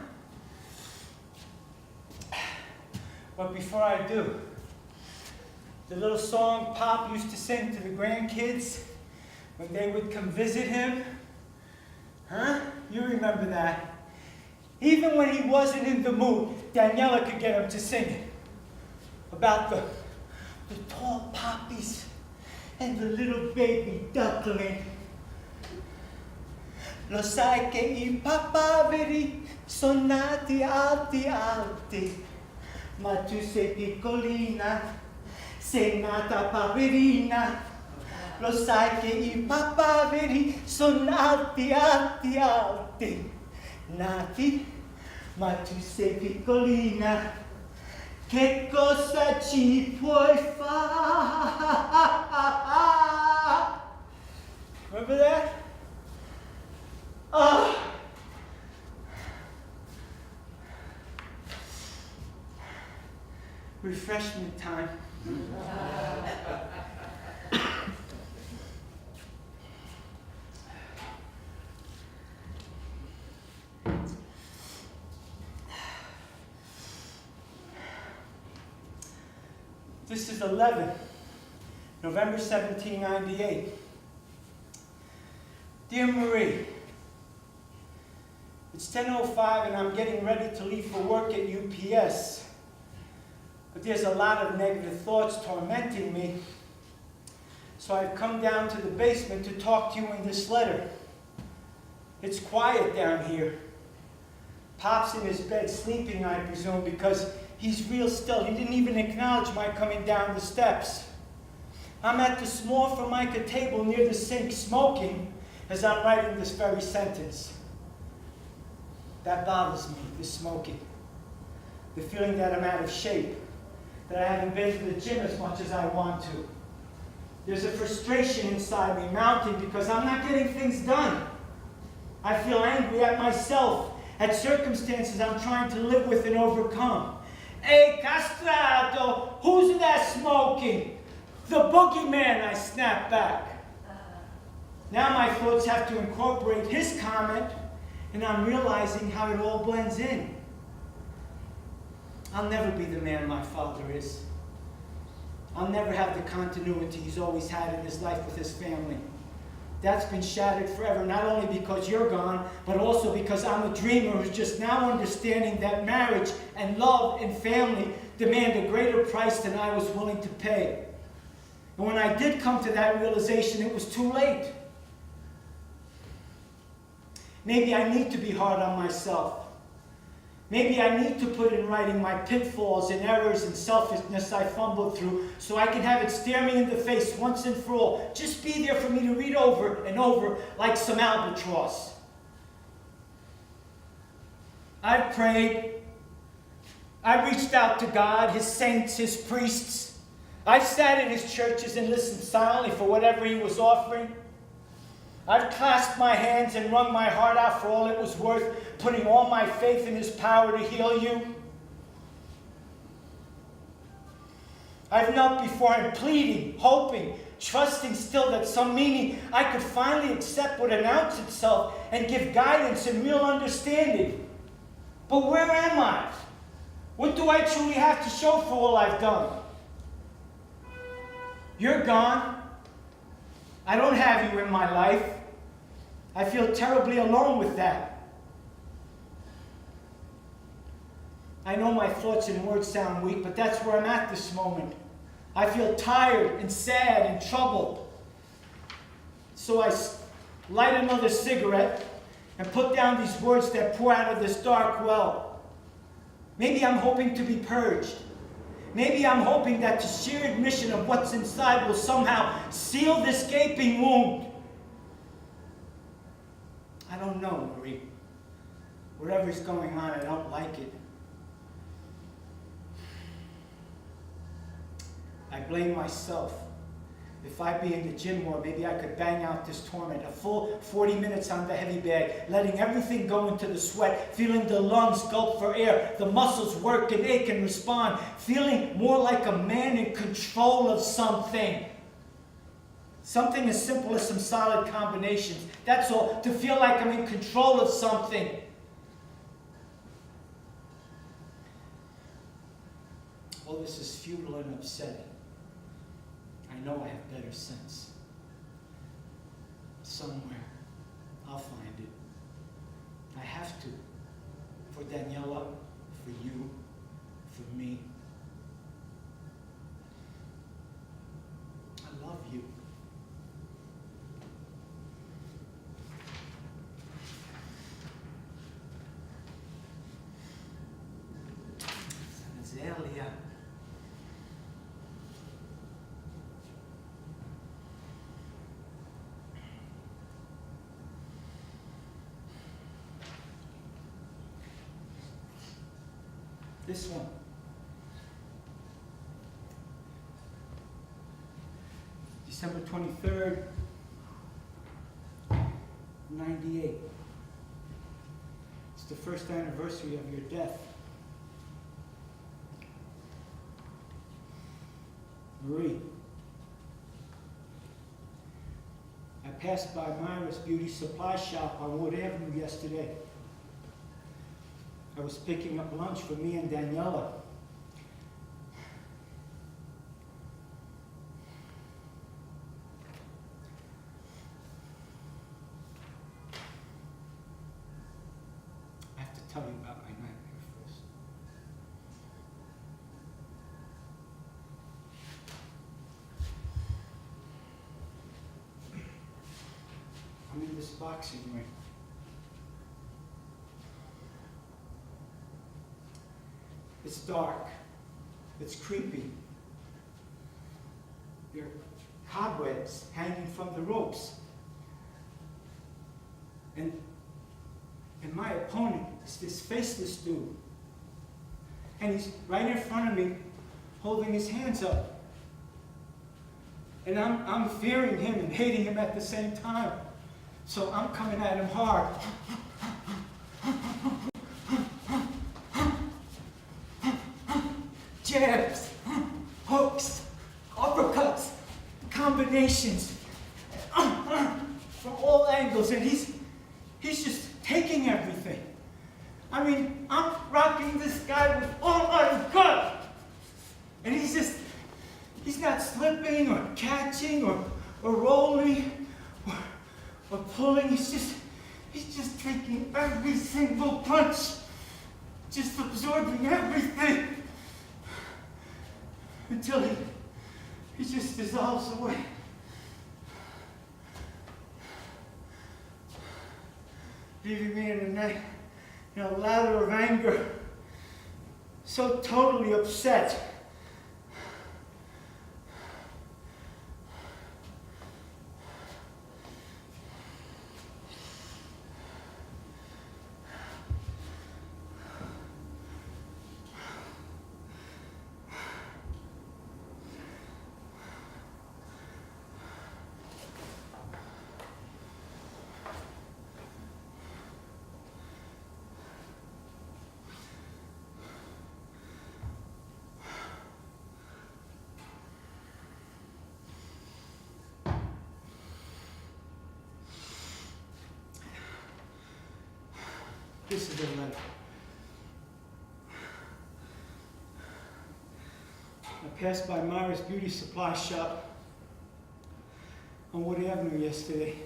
But before I do, the little song Pop used to sing to the grandkids when they would come visit him. Huh? You remember that. Even when he wasn't in the mood, Daniela could get him to sing it. About the tall poppies and the little baby duckling. Lo sai che I papaveri son nati alti alti, ma tu sei piccolina, sei nata paperina. Lo sai che I papaveri son alti alti alti, nati, ma tu sei piccolina. Che cosa ci puoi fare? Remember that? Oh. Refreshment time. This is 11, November 1798. Dear Marie, it's 10:05 and I'm getting ready to leave for work at UPS. But there's a lot of negative thoughts tormenting me. So I've come down to the basement to talk to you in this letter. It's quiet down here. Pop's in his bed sleeping, I presume, because he's real still. He didn't even acknowledge my coming down the steps. I'm at the small Formica table near the sink, smoking, as I'm writing this very sentence. That bothers me, the smoking. The feeling that I'm out of shape, that I haven't been to the gym as much as I want to. There's a frustration inside me mounting because I'm not getting things done. I feel angry at myself, at circumstances I'm trying to live with and overcome. Hey, castrato, who's that smoking? The boogeyman, I snap back. Now my thoughts have to incorporate his comment, and I'm realizing how it all blends in. I'll never be the man my father is. I'll never have the continuity he's always had in his life with his family. That's been shattered forever, not only because you're gone, but also because I'm a dreamer who's just now understanding that marriage and love and family demand a greater price than I was willing to pay. And when I did come to that realization, it was too late. Maybe I need to be hard on myself. Maybe I need to put in writing my pitfalls and errors and selfishness I fumbled through so I can have it stare me in the face once and for all. Just be there for me to read over and over like some albatross. I've prayed. I reached out to God, His saints, His priests. I've sat in His churches and listened silently for whatever He was offering. I've clasped my hands and wrung my heart out for all it was worth, putting all my faith in His power to heal you. I've knelt before Him pleading, hoping, trusting still that some meaning I could finally accept would announce itself and give guidance and real understanding. But where am I? What do I truly have to show for all I've done? You're gone. I don't have you in my life. I feel terribly alone with that. I know my thoughts and words sound weak, but that's where I'm at this moment. I feel tired and sad and troubled. So I light another cigarette and put down these words that pour out of this dark well. Maybe I'm hoping to be purged. Maybe I'm hoping that the sheer admission of what's inside will somehow seal this gaping wound. I don't know, Marie. Whatever's going on, I don't like it. I blame myself. If I'd be in the gym more, maybe I could bang out this torment. A full 40 minutes on the heavy bag, letting everything go into the sweat, feeling the lungs gulp for air, the muscles work and ache and respond, feeling more like a man in control of something. Something as simple as some solid combinations. That's all. To feel like I'm in control of something. All this is futile and upsetting. I know I have better sense. Somewhere, I'll find it. I have to. For Daniela, for you, for me. I love you. Azalea. This one. December 23rd, 98. It's the first anniversary of your death. Marie. I passed by Myra's beauty supply shop on Wood Avenue yesterday. I was picking up lunch for me and Daniela. I have to tell you about my nightmare first. I'm in this boxing ring. It's dark. It's creepy. There are cobwebs hanging from the ropes. And my opponent is this faceless dude. And he's right in front of me, holding his hands up. And I'm fearing him and hating him at the same time. So I'm coming at him hard. Jabs, hooks, uppercuts, combinations from all angles, and he's just taking everything. I mean, I'm rocking this guy with all I've got, and he's not or pulling. He's just taking every single punch, just absorbing everything until he just dissolves away. Leaving me in a lather of anger, so totally upset. This is the letter. I passed by Myra's beauty supply shop on Wood Avenue yesterday.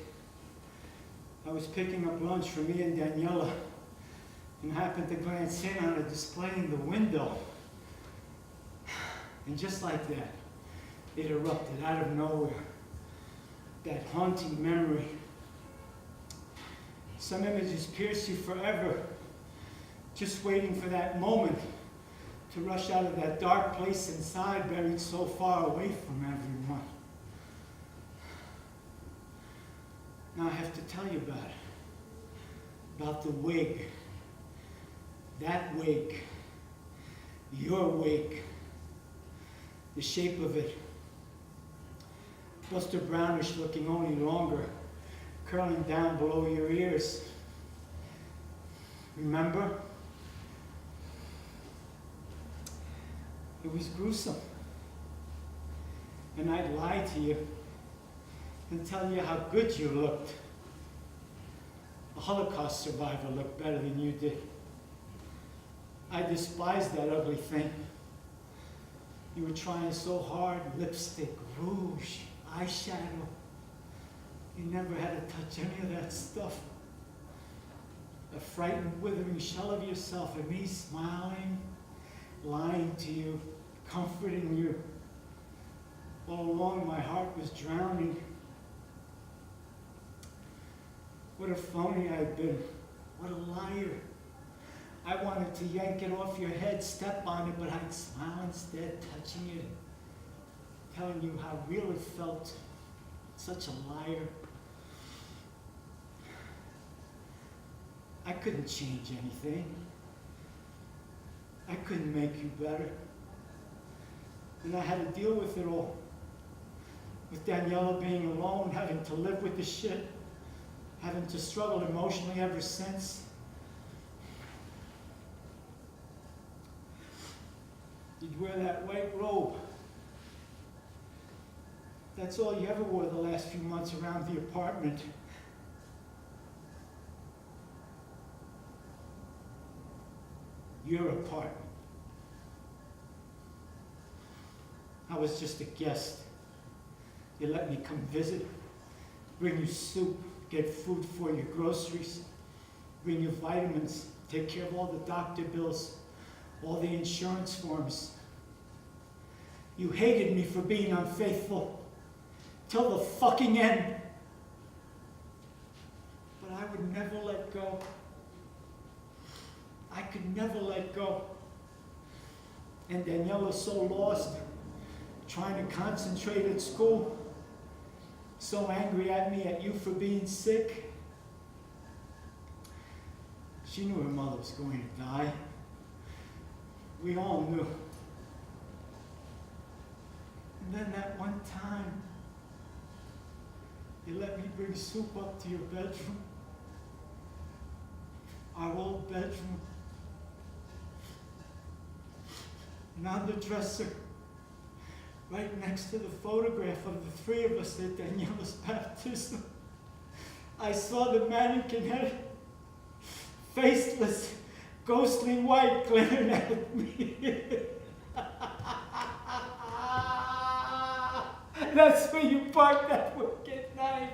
I was picking up lunch for me and Daniela and happened to glance in on a display in the window. And just like that, it erupted out of nowhere. That haunting memory. Some images pierce you forever, just waiting for that moment to rush out of that dark place inside, buried so far away from everyone. Now I have to tell you about the wig. That wig, your wig, the shape of it, luster brownish looking only longer, curling down below your ears. Remember? It was gruesome. And I'd lie to you and tell you how good you looked. A Holocaust survivor looked better than you did. I despised that ugly thing. You were trying so hard, lipstick, rouge, eyeshadow. You never had to touch any of that stuff. A frightened, withering shell of yourself, and me smiling, lying to you, comforting you. All along, my heart was drowning. What a phony I'd been. What a liar. I wanted to yank it off your head, step on it, but I'd smile instead, touching it, telling you how real it felt. Such a liar. I couldn't change anything. I couldn't make you better. And I had to deal with it all. With Daniela being alone, having to live with the shit, having to struggle emotionally ever since. You'd wear that white robe. That's all you ever wore the last few months around the apartment. Your apartment. I was just a guest. You let me come visit, bring you soup, get food for your groceries, bring you vitamins, take care of all the doctor bills, all the insurance forms. You hated me for being unfaithful till the fucking end. But I would never let go. I could never let go. And Daniela's so lost, trying to concentrate at school, so angry at me, at you for being sick. She knew her mother was going to die. We all knew. And then that one time, you let me bring soup up to your bedroom, our old bedroom. And on the dresser, right next to the photograph of the three of us at Daniela's baptism, I saw the mannequin head, faceless, ghostly white, glaring at me. That's where you parked that wicked night.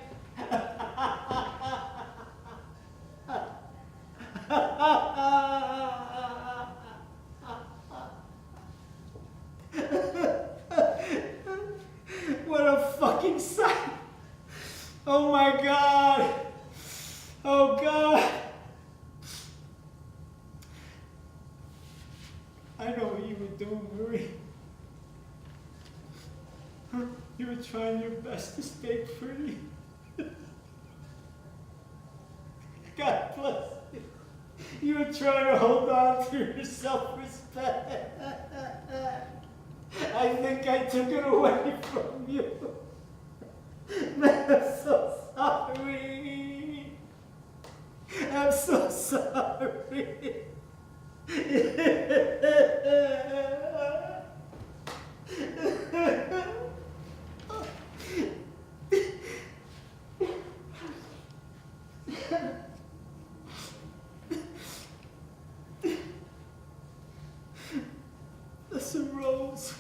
trying your best to stay free. God bless you. You were trying to hold on to your self-respect. I think I took it away from you. I'm so sorry. I'm so sorry. Listen, Rose.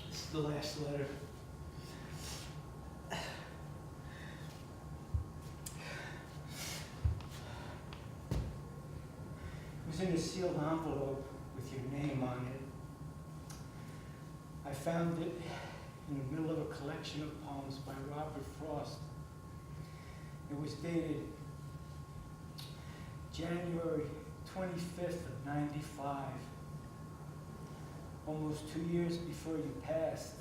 This is the last letter. It was in a sealed envelope with your name on it. I found it in the middle of a collection of poems by Robert Frost. It was dated January 25th of '95, almost 2 years before you passed.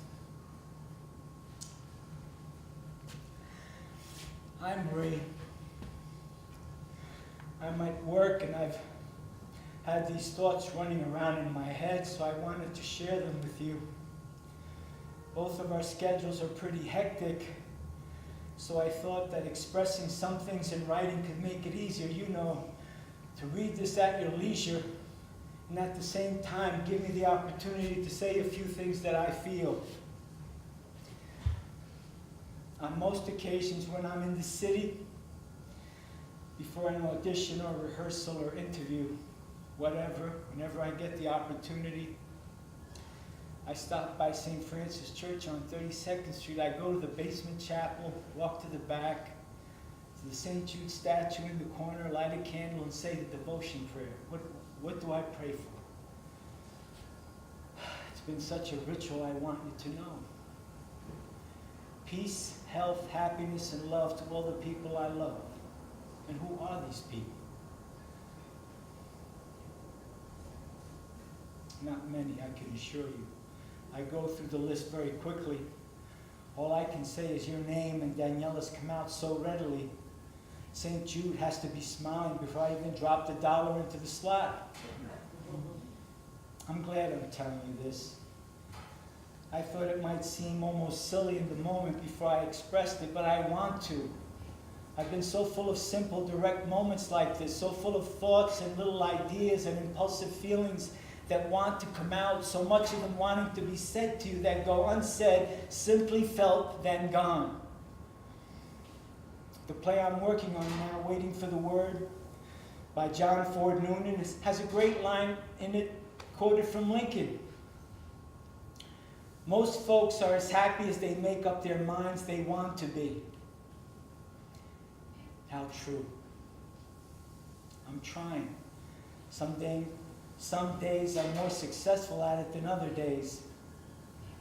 Hi, Marie. I'm at work and I've had these thoughts running around in my head, so I wanted to share them with you. Both of our schedules are pretty hectic, so I thought that expressing some things in writing could make it easier, to read this at your leisure, and at the same time give me the opportunity to say a few things that I feel. On most occasions when I'm in the city, before an audition or rehearsal or interview, whatever, whenever I get the opportunity, I stop by St. Francis Church on 32nd Street. I go to the basement chapel, walk to the back, to the St. Jude statue in the corner, light a candle, and say the devotion prayer. What do I pray for? It's been such a ritual I want you to know. Peace, health, happiness, and love to all the people I love. And who are these people? Not many, I can assure you. I go through the list very quickly. All I can say is your name and Daniela's come out so readily. St. Jude has to be smiling before I even drop the dollar into the slot. I'm glad I'm telling you this. I thought it might seem almost silly in the moment before I expressed it, but I want to. I've been so full of simple, direct moments like this, so full of thoughts and little ideas and impulsive feelings that want to come out, so much of them wanting to be said to you that go unsaid, simply felt, then gone. The play I'm working on now, Waiting for the Word, by John Ford Noonan, has a great line in it quoted from Lincoln. Most folks are as happy as they make up their minds they want to be. How true. I'm trying. Some days I'm more successful at it than other days.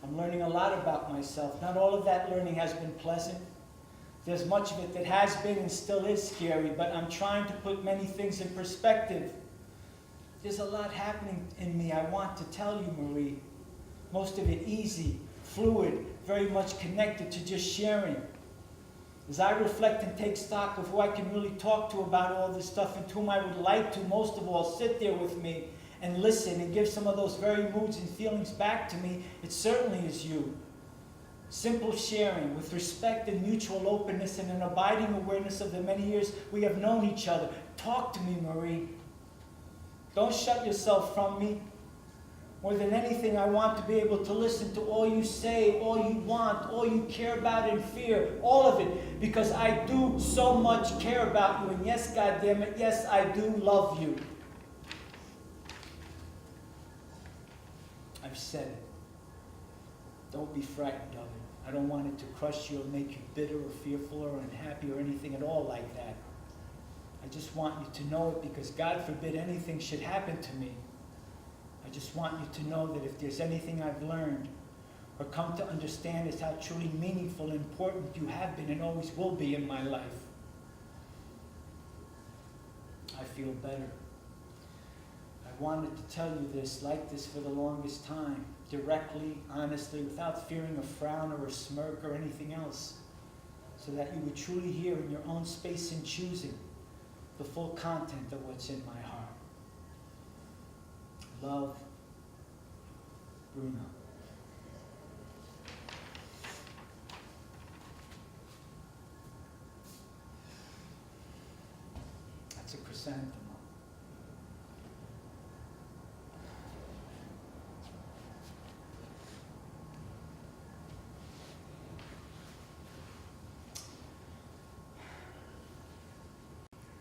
I'm learning a lot about myself. Not all of that learning has been pleasant. There's much of it that has been and still is scary, but I'm trying to put many things in perspective. There's a lot happening in me I want to tell you, Marie. Most of it easy, fluid, very much connected to just sharing. As I reflect and take stock of who I can really talk to about all this stuff and to whom I would like to, most of all, sit there with me and listen and give some of those very moods and feelings back to me, it certainly is you. Simple sharing with respect and mutual openness and an abiding awareness of the many years we have known each other. Talk to me, Marie. Don't shut yourself from me. More than anything, I want to be able to listen to all you say, all you want, all you care about and fear, all of it, because I do so much care about you, and yes, goddammit, yes, I do love you. I've said it. Don't be frightened of it. I don't want it to crush you or make you bitter or fearful or unhappy or anything at all like that. I just want you to know it because God forbid anything should happen to me. I just want you to know that if there's anything I've learned or come to understand is how truly meaningful and important you have been and always will be in my life. I feel better. I wanted to tell you this like this for the longest time, directly, honestly, without fearing a frown or a smirk or anything else, so that you would truly hear in your own space and choosing the full content of what's in my heart. Love, Bruno. That's a chrysanthemum.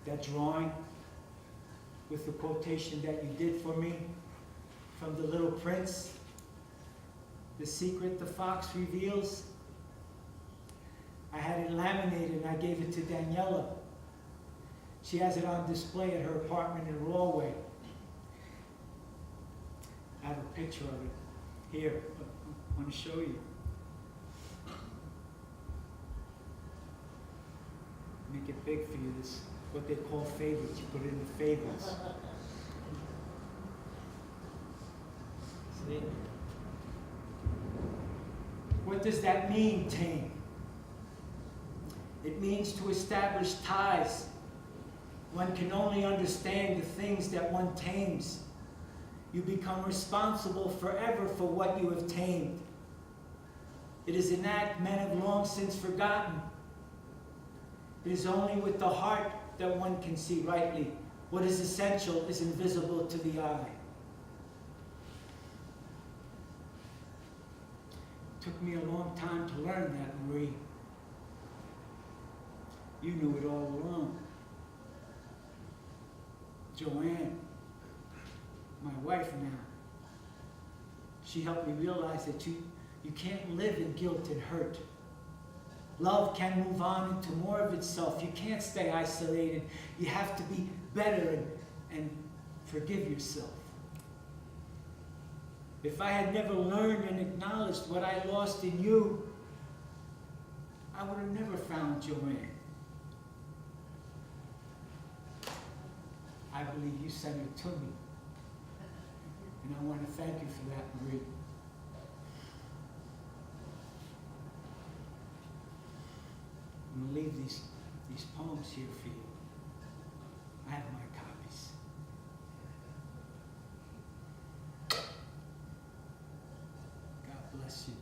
That drawing with the quotation that you did for me from The Little Prince, the secret the fox reveals, I had it laminated and I gave it to Daniela. She has it on display at her apartment in Rawway. I have a picture of it here. I want to show you. Make it big for you. This what they call favorites. You put it in the favorites. See? What does that mean, tame? It means to establish ties. One can only understand the things that one tames. You become responsible forever for what you have tamed. It is an act men have long since forgotten. It is only with the heart that one can see rightly. What is essential is invisible to the eye. It took me a long time to learn that, Marie. You knew it all along. Joanne, my wife now, she helped me realize that you can't live in guilt and hurt. Love can move on into more of itself. You can't stay isolated. You have to be better and forgive yourself. If I had never learned and acknowledged what I lost in you, I would have never found Joanne. I believe you sent her to me. And I want to thank you for that, Marie. I'm going to leave these poems here for you. I have my copies. God bless you.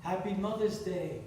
Happy Mother's Day.